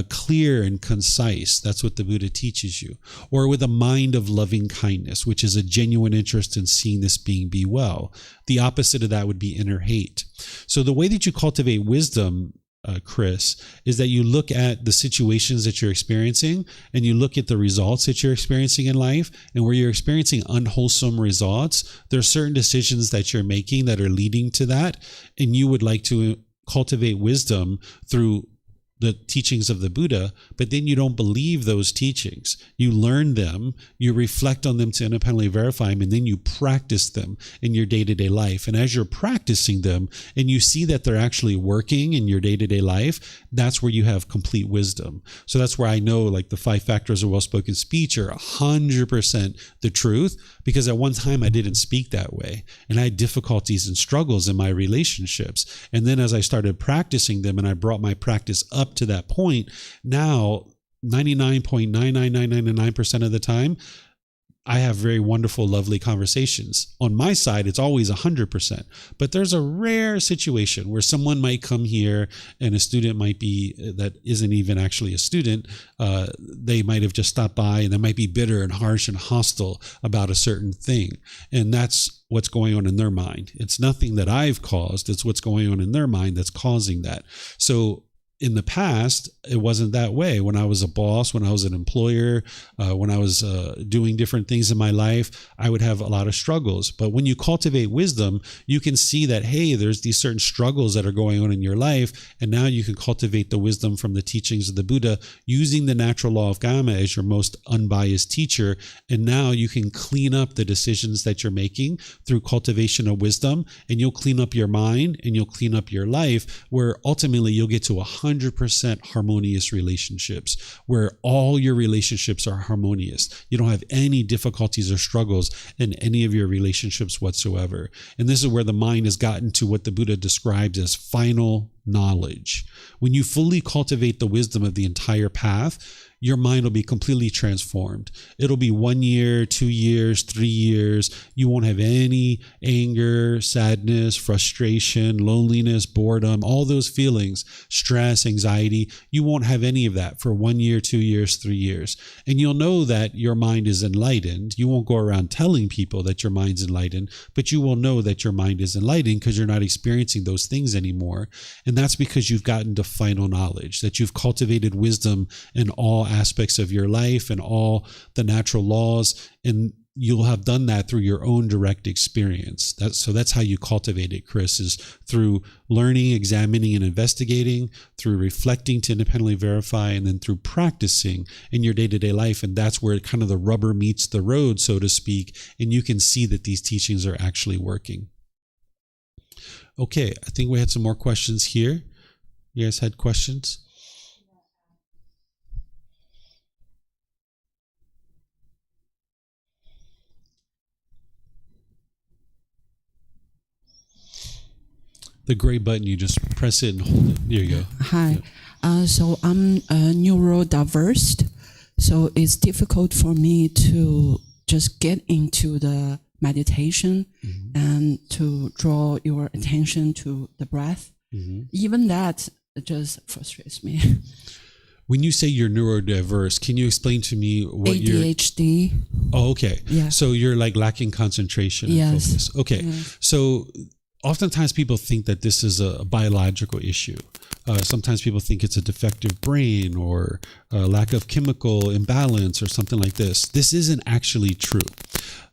clear and concise. That's what the Buddha teaches you. Or with a mind of loving kindness, which is a genuine interest in seeing this being be well. The opposite of that would be inner hate. So the way that you cultivate wisdom, Chris, is that you look at the situations that you're experiencing and you look at the results that you're experiencing in life, and where you're experiencing unwholesome results, there are certain decisions that you're making that are leading to that, and you would like to cultivate wisdom through the teachings of the Buddha, but then you don't believe those teachings. You learn them, you reflect on them to independently verify them, and then you practice them in your day-to-day life. And as you're practicing them and you see that they're actually working in your day-to-day life, that's where you have complete wisdom. So that's where I know like the 5 factors of well-spoken speech are 100% the truth, because at one time I didn't speak that way and I had difficulties and struggles in my relationships. And then as I started practicing them and I brought my practice up to that point, now 99.99999% of the time, I have very wonderful, lovely conversations. On my side, it's always 100%. But there's a rare situation where someone might come here and a student might be, that isn't even actually a student, they might have just stopped by and they might be bitter and harsh and hostile about a certain thing. And that's what's going on in their mind. It's nothing that I've caused. It's what's going on in their mind that's causing that. So in the past, it wasn't that way. When I was a boss, when I was an employer, when I was doing different things in my life, I would have a lot of struggles. But when you cultivate wisdom, you can see that, hey, there's these certain struggles that are going on in your life. And now you can cultivate the wisdom from the teachings of the Buddha using the natural law of karma as your most unbiased teacher. And now you can clean up the decisions that you're making through cultivation of wisdom, and you'll clean up your mind and you'll clean up your life, where ultimately you'll get to 100% 100% harmonious relationships, where all your relationships are harmonious. You don't have any difficulties or struggles in any of your relationships whatsoever. And this is where the mind has gotten to what the Buddha describes as final knowledge. When you fully cultivate the wisdom of the entire path, your mind will be completely transformed. It'll be 1 year, 2 years, 3 years. You won't have any anger, sadness, frustration, loneliness, boredom, all those feelings, stress, anxiety. You won't have any of that for 1 year, 2 years, 3 years. And you'll know that your mind is enlightened. You won't go around telling people that your mind's enlightened, but you will know that your mind is enlightened because you're not experiencing those things anymore. And that's because you've gotten to final knowledge, that you've cultivated wisdom in all aspects of your life and all the natural laws, and you'll have done that through your own direct experience. That's how you cultivate it, Chris, is through learning, examining, and investigating, through reflecting to independently verify, and then through practicing in your day-to-day life. And that's where kind of the rubber meets the road, so to speak, and you can see that these teachings are actually working. Okay, I think we had some more questions here. You guys had questions? The gray button, you just press it and hold it. There you go. Hi. So I'm neurodiverse. So it's difficult for me to just get into the meditation and to draw your attention to the breath. Even that just frustrates me. When you say you're neurodiverse, can you explain to me what ADHD. Oh, okay. Yeah. So you're like lacking concentration and Yes. focus. Okay. Yes. So oftentimes people think that this is a biological issue. Sometimes people think it's a defective brain or a lack of chemical imbalance or something like this. This isn't actually true.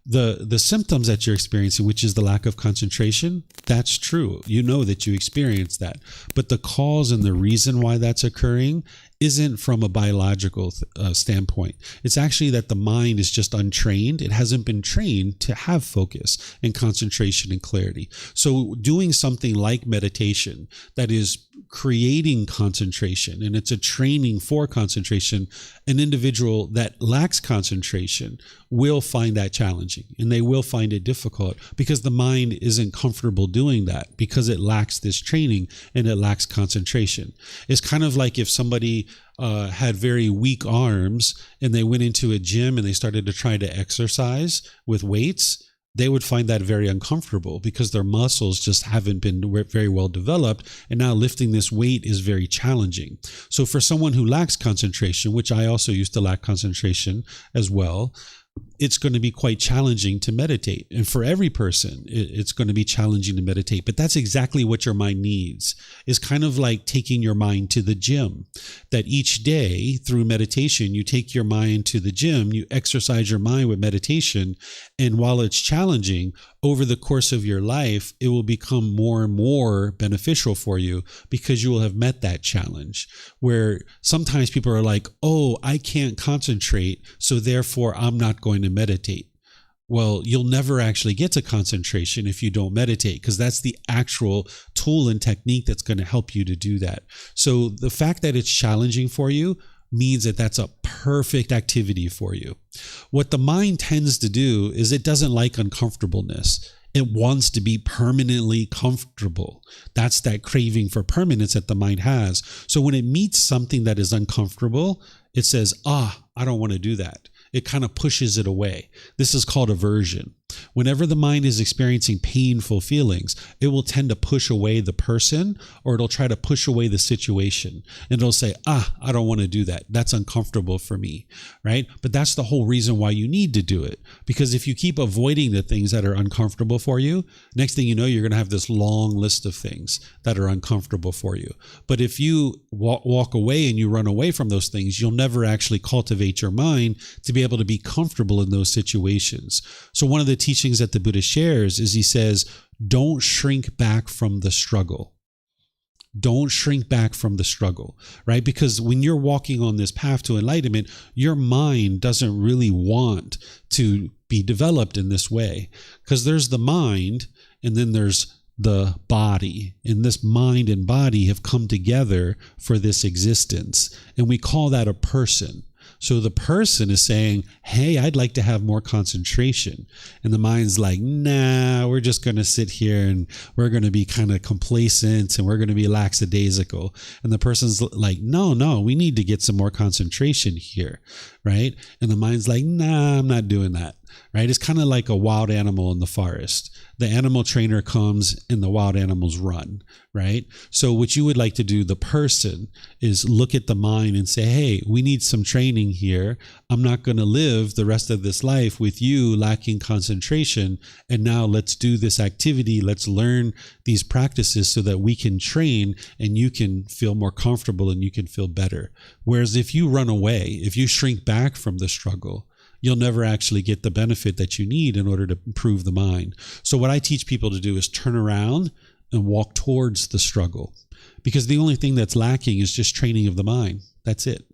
The symptoms that you're experiencing, which is the lack of concentration, that's true. You know that you experience that. But the cause and the reason why that's occurring isn't from a biological standpoint. It's actually that the mind is just untrained. It hasn't been trained to have focus and concentration and clarity. So doing something like meditation that is creating concentration, and it's a training for concentration, an individual that lacks concentration will find that challenging, and they will find it difficult because the mind isn't comfortable doing that because it lacks this training and it lacks concentration. It's kind of like if somebody had very weak arms and they went into a gym and they started to try to exercise with weights, they would find that very uncomfortable because their muscles just haven't been very well developed. And now lifting this weight is very challenging. So for someone who lacks concentration, which I also used to lack concentration as well, it's going to be quite challenging to meditate. And for every person, it's going to be challenging to meditate. But that's exactly what your mind needs. It's kind of like taking your mind to the gym. That each day through meditation, you take your mind to the gym, you exercise your mind with meditation. And while it's challenging, over the course of your life, it will become more and more beneficial for you because you will have met that challenge. Where sometimes people are like, oh, I can't concentrate, so therefore I'm not going to meditate. Well, you'll never actually get to concentration if you don't meditate, because that's the actual tool and technique that's going to help you to do that. So the fact that it's challenging for you means that that's a perfect activity for you. What the mind tends to do is it doesn't like uncomfortableness. It wants to be permanently comfortable. That's that craving for permanence that the mind has. So when it meets something that is uncomfortable, it says, I don't want to do that. It kind of pushes it away. This is called aversion. Whenever the mind is experiencing painful feelings, it will tend to push away the person, or it'll try to push away the situation. And it'll say, I don't want to do that. That's uncomfortable for me, right? But that's the whole reason why you need to do it. Because if you keep avoiding the things that are uncomfortable for you, next thing you know, you're going to have this long list of things that are uncomfortable for you. But if you walk away and you run away from those things, you'll never actually cultivate your mind to be able to be comfortable in those situations. So one of the teachings that the Buddha shares is he says, don't shrink back from the struggle. Don't shrink back from the struggle, right? Because when you're walking on this path to enlightenment, your mind doesn't really want to be developed in this way, because there's the mind and then there's the body, and this mind and body have come together for this existence. And we call that a person. So the person is saying, hey, I'd like to have more concentration. And the mind's like, nah, we're just going to sit here and we're going to be kind of complacent and we're going to be lackadaisical. And the person's like, no, we need to get some more concentration here, right? And the mind's like, nah, I'm not doing that, right? It's kind of like a wild animal in the forest. The animal trainer comes and the wild animals run, right? So what you would like to do, the person, is look at the mind and say, hey, we need some training here. I'm not going to live the rest of this life with you lacking concentration. And now let's do this activity. Let's learn these practices so that we can train and you can feel more comfortable and you can feel better. Whereas if you run away, if you shrink back from the struggle, you'll never actually get the benefit that you need in order to improve the mind. So what I teach people to do is turn around and walk towards the struggle, because the only thing that's lacking is just training of the mind. That's it.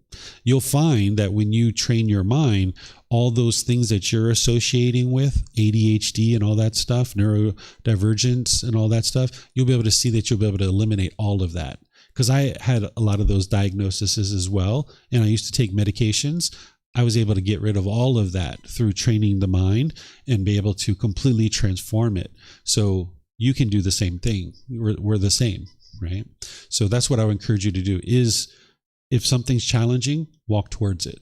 You'll find that when you train your mind, all those things that you're associating with, ADHD and all that stuff, neurodivergence and all that stuff, you'll be able to see that you'll be able to eliminate all of that. Because I had a lot of those diagnoses as well, and I used to take medications. I was able to get rid of all of that through training the mind and be able to completely transform it. So you can do the same thing. We're the same, right? So that's what I would encourage you to do is, if something's challenging, walk towards it,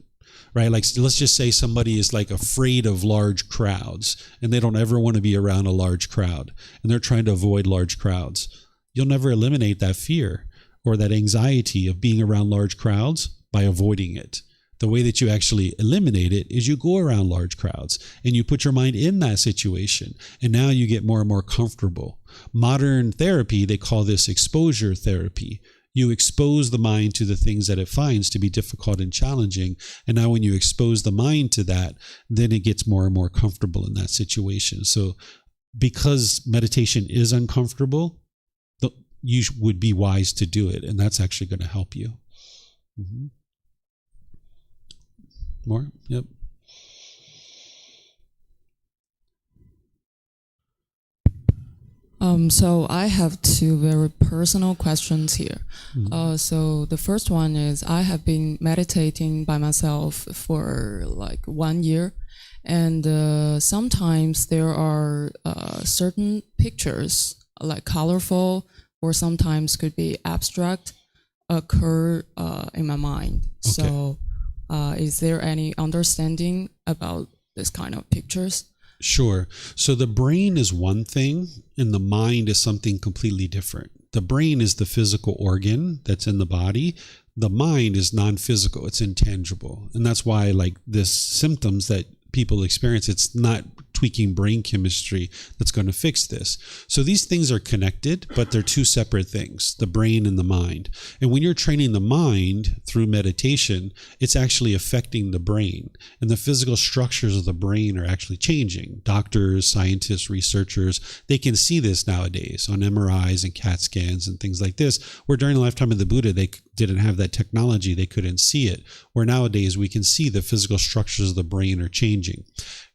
right? Like, let's just say somebody is like afraid of large crowds and they don't ever want to be around a large crowd and they're trying to avoid large crowds. You'll never eliminate that fear or that anxiety of being around large crowds by avoiding it. The way that you actually eliminate it is you go around large crowds and you put your mind in that situation. And now you get more and more comfortable. Modern therapy, they call this exposure therapy. You expose the mind to the things that it finds to be difficult and challenging. And now when you expose the mind to that, then it gets more and more comfortable in that situation. So because meditation is uncomfortable, you would be wise to do it. And that's actually going to help you. Mm-hmm. More? Yep. So I have two very personal questions here. So the first one is, I have been meditating by myself for like 1 year, and sometimes there are certain pictures, like colorful or sometimes could be abstract, occur in my mind. Okay. So is there any understanding about this kind of pictures? Sure. So the brain is one thing and the mind is something completely different. The brain is the physical organ that's in the body. The mind is non-physical. It's intangible. And that's why, like, this symptoms that people experience, it's not tweaking brain chemistry that's going to fix this. So these things are connected, but they're two separate things, the brain and the mind. And when you're training the mind through meditation, it's actually affecting the brain. And the physical structures of the brain are actually changing. Doctors, scientists, researchers, they can see this nowadays on MRIs and CAT scans and things like this, where during the lifetime of the Buddha, they didn't have that technology. They couldn't see it. Where nowadays we can see the physical structures of the brain are changing.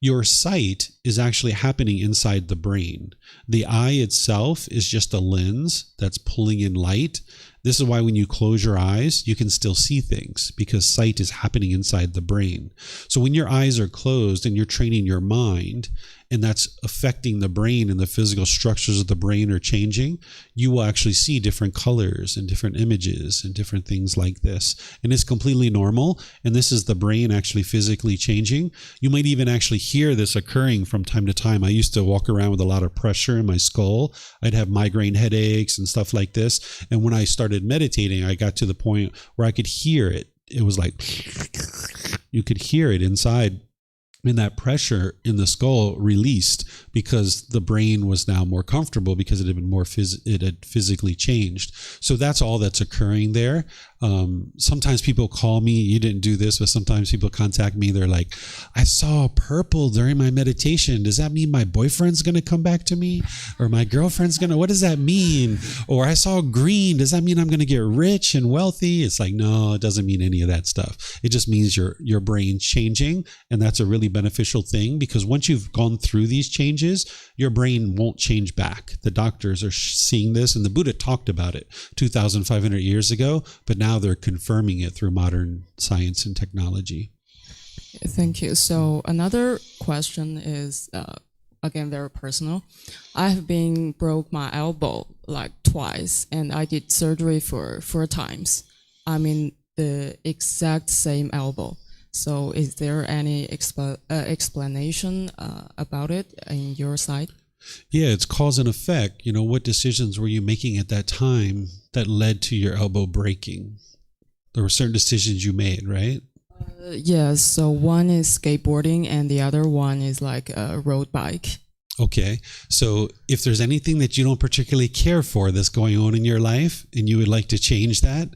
Your sight is actually happening inside the brain. The eye itself is just a lens that's pulling in light. This is why when you close your eyes, you can still see things, because sight is happening inside the brain. So when your eyes are closed and you're training your mind, and that's affecting the brain and the physical structures of the brain are changing, you will actually see different colors and different images and different things like this. And it's completely normal. And this is the brain actually physically changing. You might even actually hear this occurring from time to time. I used to walk around with a lot of pressure in my skull. I'd have migraine headaches and stuff like this. And when I started meditating, I got to the point where I could hear it. It was like, you could hear it inside. And that pressure in the skull released because the brain was now more comfortable, because it had been it had physically changed. So that's all that's occurring there. Sometimes people call me, you didn't do this, but sometimes people contact me. They're like, I saw purple during my meditation. Does that mean my boyfriend's going to come back to me? Or my girlfriend's going to, what does that mean? Or I saw green. Does that mean I'm going to get rich and wealthy? It's like, no, it doesn't mean any of that stuff. It just means your brain's changing. And that's a really beneficial thing, because once you've gone through these changes, your brain won't change back. The doctors are seeing this, and the Buddha talked about it 2,500 years ago, but now they're confirming it through modern science and technology. Thank you. So another question is, again, very personal. I have been broke my elbow like twice, and I did surgery for 4 times. I mean, the exact same elbow. So is there any explanation about it in your side? Yeah, it's cause and effect. You know, what decisions were you making at that time that led to your elbow breaking? There were certain decisions you made, right? Yes. So one is skateboarding, and the other one is like a road bike. Okay, so if there's anything that you don't particularly care for that's going on in your life and you would like to change that,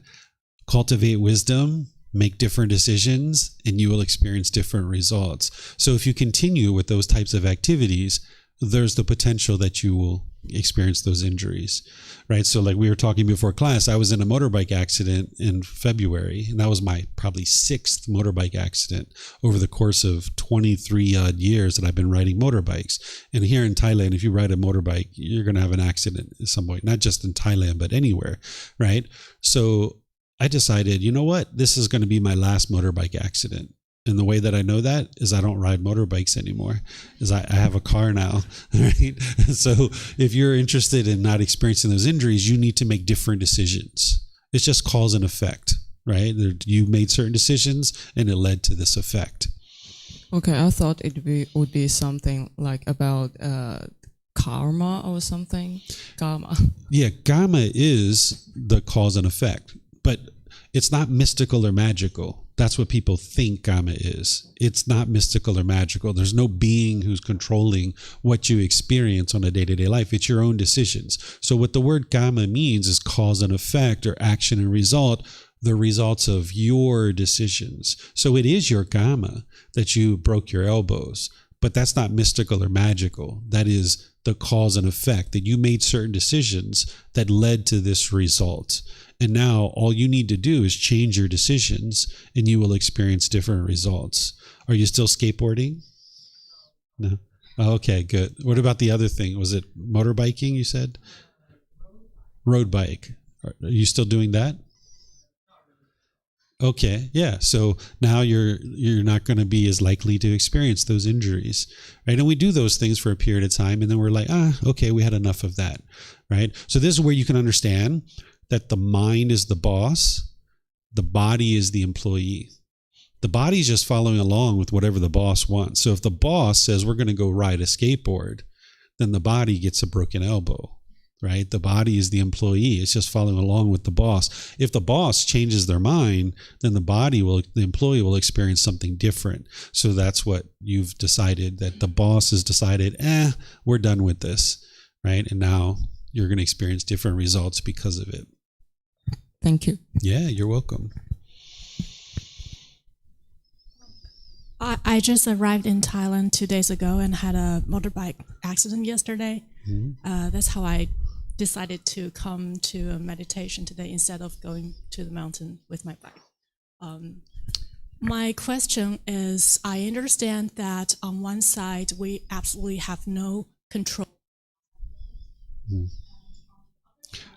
cultivate wisdom, make different decisions, and you will experience different results. So if you continue with those types of activities, there's the potential that you will experience those injuries, right? So like we were talking before class, I was in a motorbike accident in February, and that was my probably 6th motorbike accident over the course of 23 odd years that I've been riding motorbikes. And here in Thailand, if you ride a motorbike, you're going to have an accident at some point, not just in Thailand, but anywhere, right? So I decided, you know what, this is going to be my last motorbike accident. And the way that I know that is I don't ride motorbikes anymore, is I have a car now, right? So if you're interested in not experiencing those injuries, you need to make different decisions. It's just cause and effect, right? You made certain decisions and it led to this effect. Okay, I thought would be something like about karma or something. Karma. Yeah, karma is the cause and effect, but it's not mystical or magical. That's what people think karma is. It's not mystical or magical. There's no being who's controlling what you experience on a day-to-day life. It's your own decisions. So what the word karma means is cause and effect, or action and result, the results of your decisions. So it is your karma that you broke your elbows, but that's not mystical or magical. That is the cause and effect, that you made certain decisions that led to this result. And now all you need to do is change your decisions and you will experience different results. Are you still skateboarding? No. Oh, okay, good. What about the other thing? Was it motorbiking, you said? Road bike. Are you still doing that? Okay, yeah. So now you're not going to be as likely to experience those injuries, right? And we do those things for a period of time, and then we're like, okay, we had enough of that, right? So this is where you can understand that the mind is the boss, the body is the employee. The body is just following along with whatever the boss wants. So if the boss says we're going to go ride a skateboard, then the body gets a broken elbow, right? The body is the employee. It's just following along with the boss. If the boss changes their mind, then the employee will experience something different. So that's what you've decided, that the boss has decided, we're done with this, right? And now you're going to experience different results because of it. Thank you. Yeah, you're welcome. I just arrived in Thailand 2 days ago and had a motorbike accident yesterday. Mm-hmm. That's how I decided to come to a meditation today instead of going to the mountain with my bike. My question is, I understand that on one side, we absolutely have no control.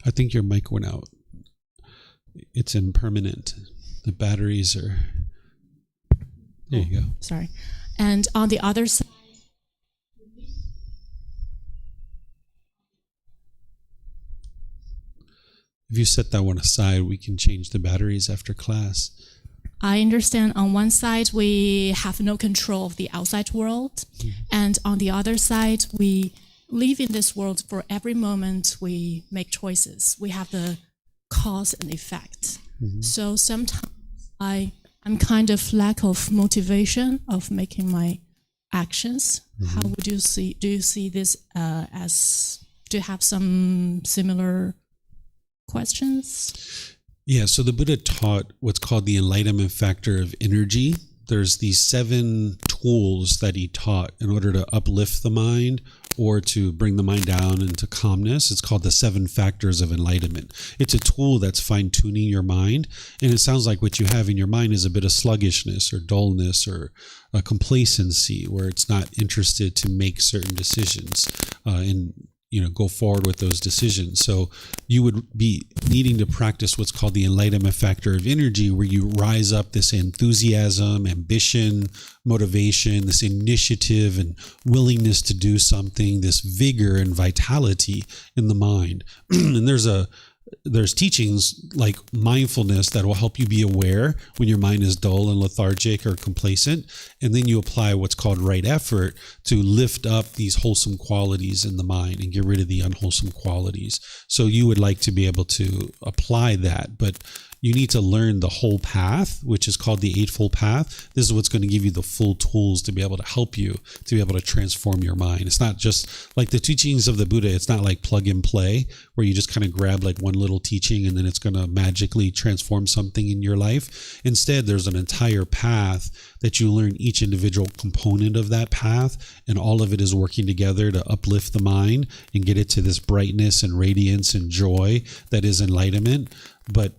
I think your mic went out. It's impermanent. The batteries are... There you go. Sorry. And on the other side, if you set that one aside, we can change the batteries after class. I understand on one side, we have no control of the outside world. Mm-hmm. And on the other side, we live in this world. For every moment we make choices. We have the cause and effect. Mm-hmm. So sometimes I'm kind of lack of motivation of making my actions. Mm-hmm. How would you see? Do you see this as? Do you have some similar questions? Yeah. So the Buddha taught what's called the enlightenment factor of energy. There's these 7 tools that he taught in order to uplift the mind or to bring the mind down into calmness. It's called the 7 factors of enlightenment. It's a tool that's fine-tuning your mind. And it sounds like what you have in your mind is a bit of sluggishness or dullness or a complacency where it's not interested to make certain decisions and go forward with those decisions. So you would be needing to practice what's called the enlightenment factor of energy, where you rise up this enthusiasm, ambition, motivation, this initiative and willingness to do something, this vigor and vitality in the mind. And there's teachings like mindfulness that will help you be aware when your mind is dull and lethargic or complacent. And then you apply what's called right effort to lift up these wholesome qualities in the mind and get rid of the unwholesome qualities. So you would like to be able to apply that, but you need to learn the whole path, which is called the Eightfold Path. This is what's going to give you the full tools to be able to help you to be able to transform your mind. It's not just like the teachings of the Buddha. It's not like plug and play where you just kind of grab like one little teaching and then it's going to magically transform something in your life. Instead, there's an entire path that you learn each individual component of that path, and all of it is working together to uplift the mind and get it to this brightness and radiance and joy that is enlightenment. But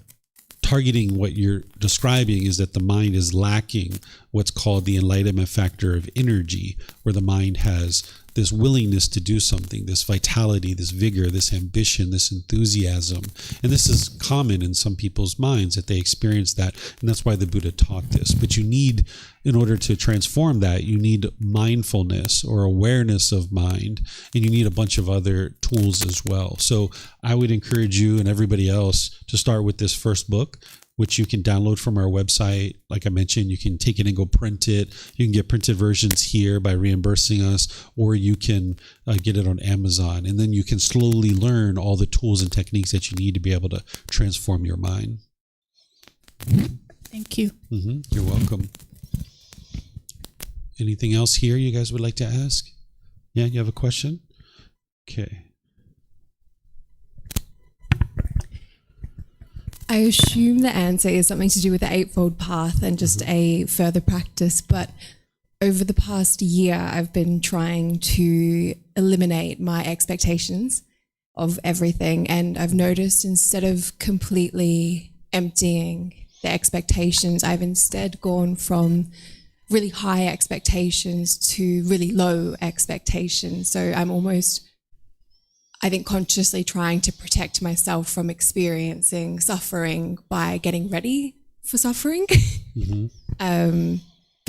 targeting what you're describing is that the mind is lacking what's called the enlightenment factor of energy, where the mind has this willingness to do something, this vitality, this vigor, this ambition, this enthusiasm. And this is common in some people's minds that they experience that. And that's why the Buddha taught this. But you need, in order to transform that, you need mindfulness or awareness of mind. And you need a bunch of other tools as well. So I would encourage you and everybody else to start with this first book, which you can download from our website. Like I mentioned, you can take it and go print it. You can get printed versions here by reimbursing us, or you can get it on Amazon. And then you can slowly learn all the tools and techniques that you need to be able to transform your mind. Thank you. You're welcome. Anything else here you guys would like to ask? Yeah, you have a question? Okay. I assume the answer is something to do with the Eightfold Path and just a further practice. But over the past year, I've been trying to eliminate my expectations of everything. And I've noticed instead of completely emptying the expectations, I've instead gone from really high expectations to really low expectations. So I'm almost, I think, consciously trying to protect myself from experiencing suffering by getting ready for suffering. But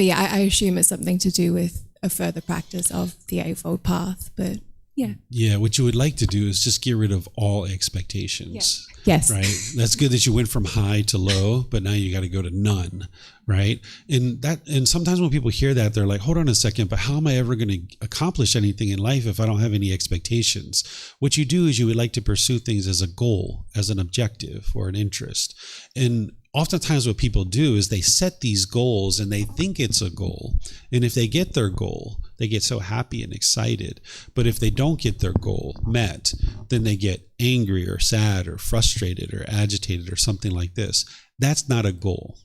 yeah, I assume it's something to do with a further practice of the Eightfold Path. But yeah. Yeah, what you would like to do is just get rid of all expectations. Yeah. Yes. Right? That's good that you went from high to low, but now you got to go to none, right? And sometimes when people hear that, they're like, hold on a second, but how am I ever going to accomplish anything in life if I don't have any expectations? What you do is you would like to pursue things as a goal, as an objective or an interest. And oftentimes what people do is they set these goals and they think it's a goal. And if they get their goal, they get so happy and excited. But if they don't get their goal met, then they get angry or sad or frustrated or agitated or something like this. That's not a goal.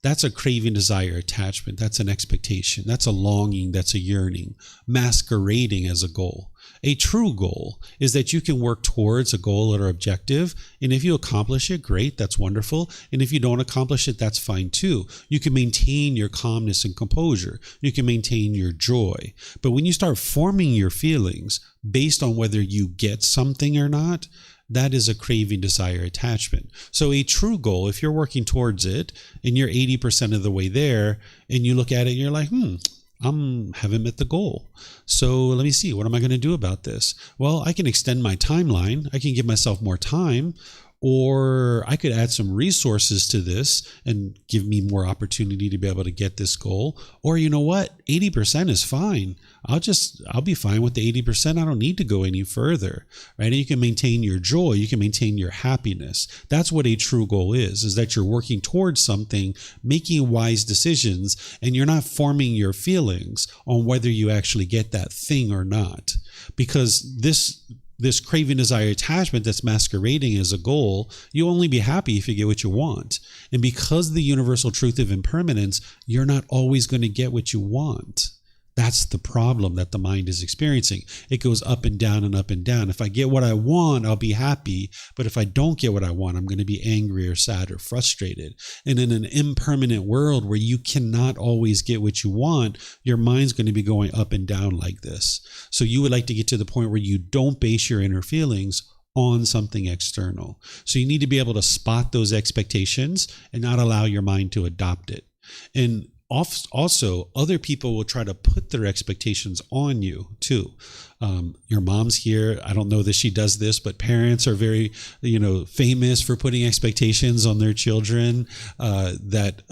That's a craving, desire, attachment. That's an expectation. That's a longing. That's a yearning, masquerading as a goal. A true goal is that you can work towards a goal or objective. And if you accomplish it, great, that's wonderful. And if you don't accomplish it, that's fine too. You can maintain your calmness and composure. You can maintain your joy. But when you start forming your feelings based on whether you get something or not, that is a craving, desire, attachment. So a true goal, if you're working towards it and you're 80% of the way there and you look at it and you're like, haven't met the goal. So let me see, what am I going to do about this? Well, I can extend my timeline. I can give myself more time, or I could add some resources to this and give me more opportunity to be able to get this goal. Or you know what? 80% is fine. I'll be fine with the 80%. I don't need to go any further, right? And you can maintain your joy. You can maintain your happiness. That's what a true goal is that you're working towards something, making wise decisions, and you're not forming your feelings on whether you actually get that thing or not. Because this craving, desire, attachment that's masquerading as a goal, you'll only be happy if you get what you want. And because of the universal truth of impermanence, you're not always going to get what you want. That's the problem that the mind is experiencing. It goes up and down and up and down. If I get what I want, I'll be happy. But if I don't get what I want, I'm going to be angry or sad or frustrated. And in an impermanent world where you cannot always get what you want, your mind's going to be going up and down like this. So you would like to get to the point where you don't base your inner feelings on something external. So you need to be able to spot those expectations and not allow your mind to adopt it. And also, other people will try to put their expectations on you too. Your mom's here. I don't know that she does this, but parents are very, famous for putting expectations on their children. That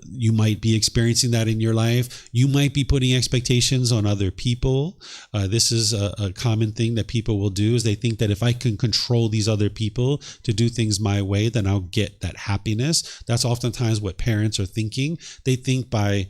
you might be experiencing that in your life. You might be putting expectations on other people. This is a common thing that people will do. Is they think that if I can control these other people to do things my way, then I'll get that happiness. That's oftentimes what parents are thinking. They think by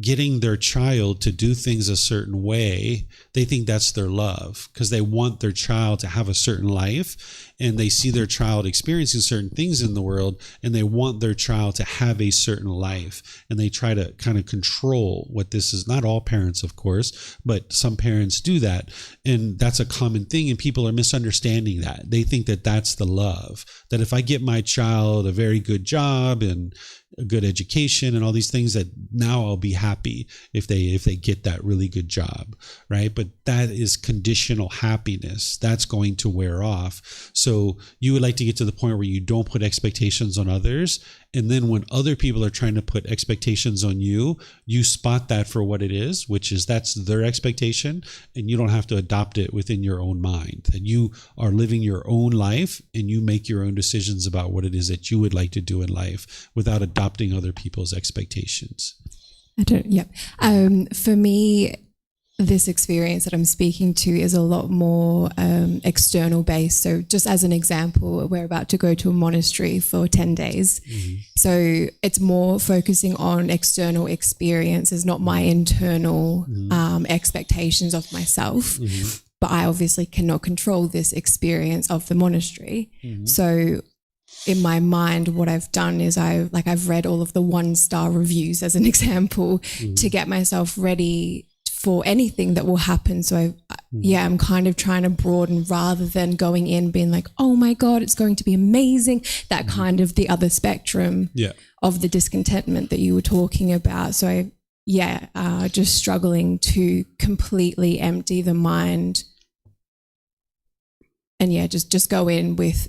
getting their child to do things a certain way, they think that's their love, because they want their child to have a certain life, and they see their child experiencing certain things in the world, and they want their child to have a certain life, and they try to kind of control what this is. Not all parents, of course, but some parents do that, and that's a common thing, and people are misunderstanding that. They think that that's the love, that if I get my child a very good job and a good education and all these things, that now I'll be happy if they get that really good job, right? But that is conditional happiness. That's going to wear off. So you would like to get to the point where you don't put expectations on others. And then when other people are trying to put expectations on you, you spot that for what it is, which is that's their expectation, and you don't have to adopt it within your own mind. And you are living your own life, and you make your own decisions about what it is that you would like to do in life without adopting other people's expectations. For me, this experience that I'm speaking to is a lot more external based. So just as an example, we're about to go to a monastery for 10 days. Mm-hmm. So it's more focusing on external experiences, not my internal expectations of myself. Mm-hmm. But I obviously cannot control this experience of the monastery. Mm-hmm. So in my mind, what I've done is I've read all of the 1-star reviews as an example to get myself ready for anything that will happen. So I'm kind of trying to broaden rather than going in being like, oh my God, it's going to be amazing. That kind of the other spectrum of the discontentment that you were talking about. So just struggling to completely empty the mind and just go in with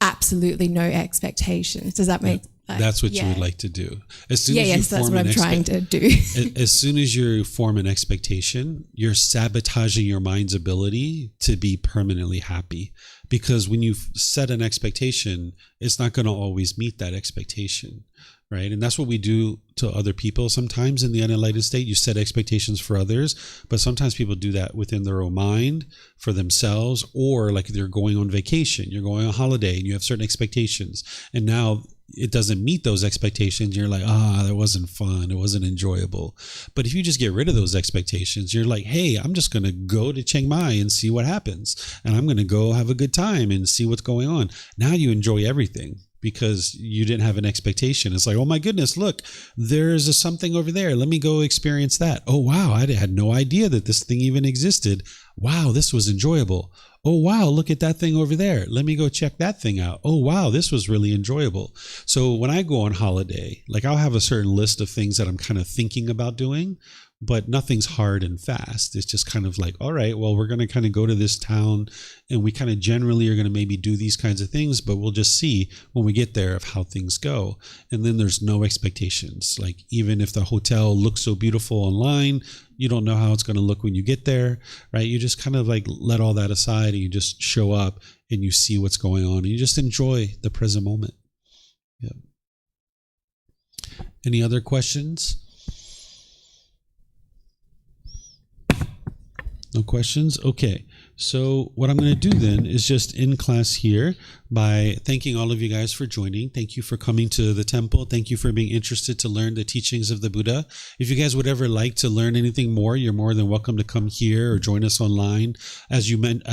absolutely no expectations. Does that make That's what you would like to do. As soon that's what I'm trying to do. As soon as you form an expectation, you're sabotaging your mind's ability to be permanently happy. Because when you set an expectation, it's not going to always meet that expectation, right? And that's what we do to other people. Sometimes in the unenlightened state, you set expectations for others, but sometimes people do that within their own mind for themselves, or like they're going on vacation, you're going on holiday, and you have certain expectations, and now it doesn't meet those expectations. You're like, that wasn't fun. It wasn't enjoyable. But if you just get rid of those expectations, you're like, hey, I'm just going to go to Chiang Mai and see what happens. And I'm going to go have a good time and see what's going on. Now you enjoy everything because you didn't have an expectation. It's like, oh my goodness, look, there's something over there. Let me go experience that. Oh, wow. I had no idea that this thing even existed. Wow, this was enjoyable. Oh, wow, look at that thing over there. Let me go check that thing out. Oh, wow, this was really enjoyable. So when I go on holiday, like I'll have a certain list of things that I'm kind of thinking about doing, but nothing's hard and fast. It's just kind of like, all right, well, we're going to kind of go to this town and we kind of generally are going to maybe do these kinds of things, but we'll just see when we get there of how things go. And then there's no expectations. Like even if the hotel looks so beautiful online, you don't know how it's going to look when you get there, right? You just kind of like let all that aside and you just show up and you see what's going on and you just enjoy the present moment. Yeah. Any other questions? No questions? Okay. So what I'm going to do then is just end class here by thanking all of you guys for joining. Thank you for coming to the temple. Thank you for being interested to learn the teachings of the Buddha. If you guys would ever like to learn anything more, you're more than welcome to come here or join us online. As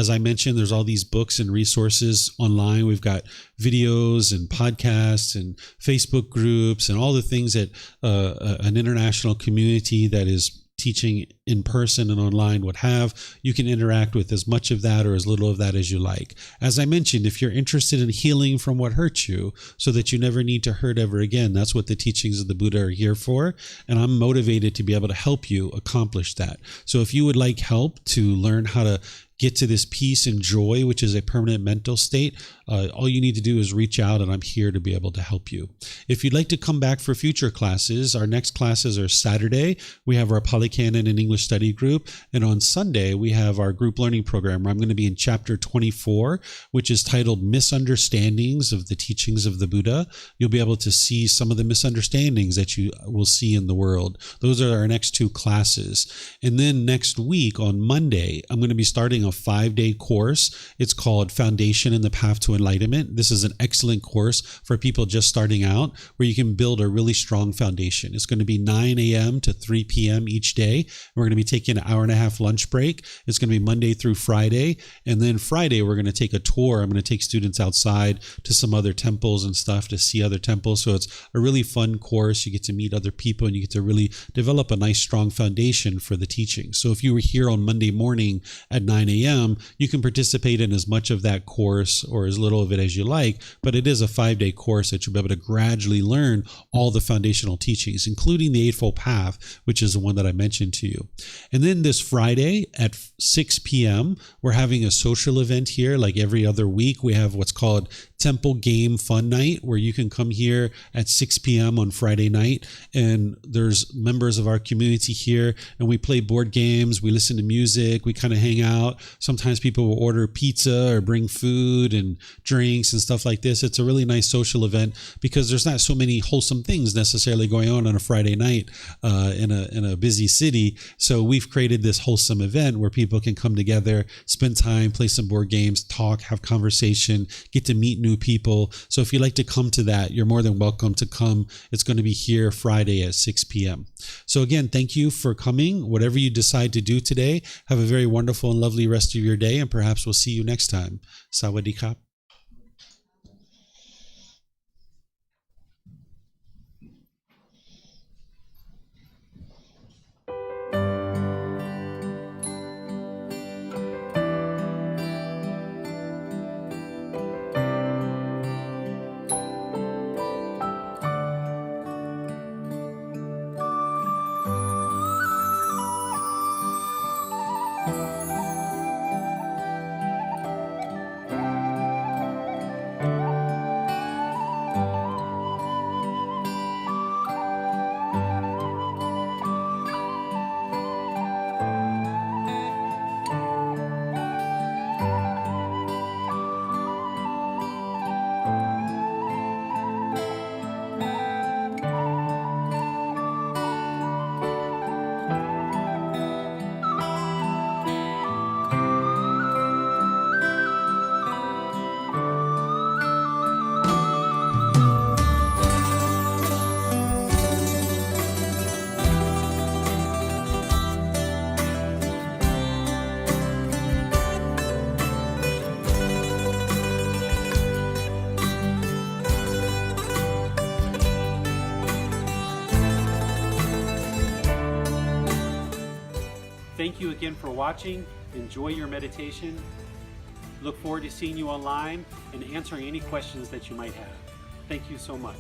I mentioned, there's all these books and resources online. We've got videos and podcasts and Facebook groups and all the things that an international community that is teaching in person and online would have. You can interact with as much of that or as little of that as you like. As I mentioned, if you're interested in healing from what hurt you so that you never need to hurt ever again, that's what the teachings of the Buddha are here for. And I'm motivated to be able to help you accomplish that. So if you would like help to learn how to get to this peace and joy, which is a permanent mental state, all you need to do is reach out, and I'm here to be able to help you. If you'd like to come back for future classes, our next classes are Saturday. We have our Pali Canon and English study group. And on Sunday, we have our group learning program where I'm going to be in chapter 24, which is titled Misunderstandings of the Teachings of the Buddha. You'll be able to see some of the misunderstandings that you will see in the world. Those are our next two classes. And then next week on Monday, I'm going to be starting a 5-day course. It's called Foundation in the Path to Enlightenment. This is an excellent course for people just starting out where you can build a really strong foundation. It's going to be 9 a.m. to 3 p.m. each day. We're going to be taking an hour-and-a-half lunch break. It's going to be Monday through Friday. And then Friday, we're going to take a tour. I'm going to take students outside to some other temples and stuff to see other temples. So it's a really fun course. You get to meet other people and you get to really develop a nice, strong foundation for the teaching. So if you were here on Monday morning at 9 a.m., you can participate in as much of that course or as little of it as you like, but it is a 5-day course that you'll be able to gradually learn all the foundational teachings, including the Eightfold Path, which is the one that I mentioned to you. And then this Friday at 6 p.m., we're having a social event here. Like every other week, we have what's called Temple Game Fun Night, where you can come here at 6 p.m. on Friday night, and there's members of our community here, and we play board games, we listen to music, we kind of hang out. Sometimes people will order pizza or bring food and drinks and stuff like this. It's a really nice social event because there's not so many wholesome things necessarily going on a Friday night in a busy city. So we've created this wholesome event where people can come together, spend time, play some board games, talk, have conversation, get to meet new people. So if you'd like to come to that, you're more than welcome to come. It's going to be here Friday at 6 p.m. So again, thank you for coming. Whatever you decide to do today, have a very wonderful and lovely rest of your day, and perhaps we'll see you next time. Sawadee Krap. Thank you again for watching. Enjoy your meditation. Look forward to seeing you online and answering any questions that you might have. Thank you so much.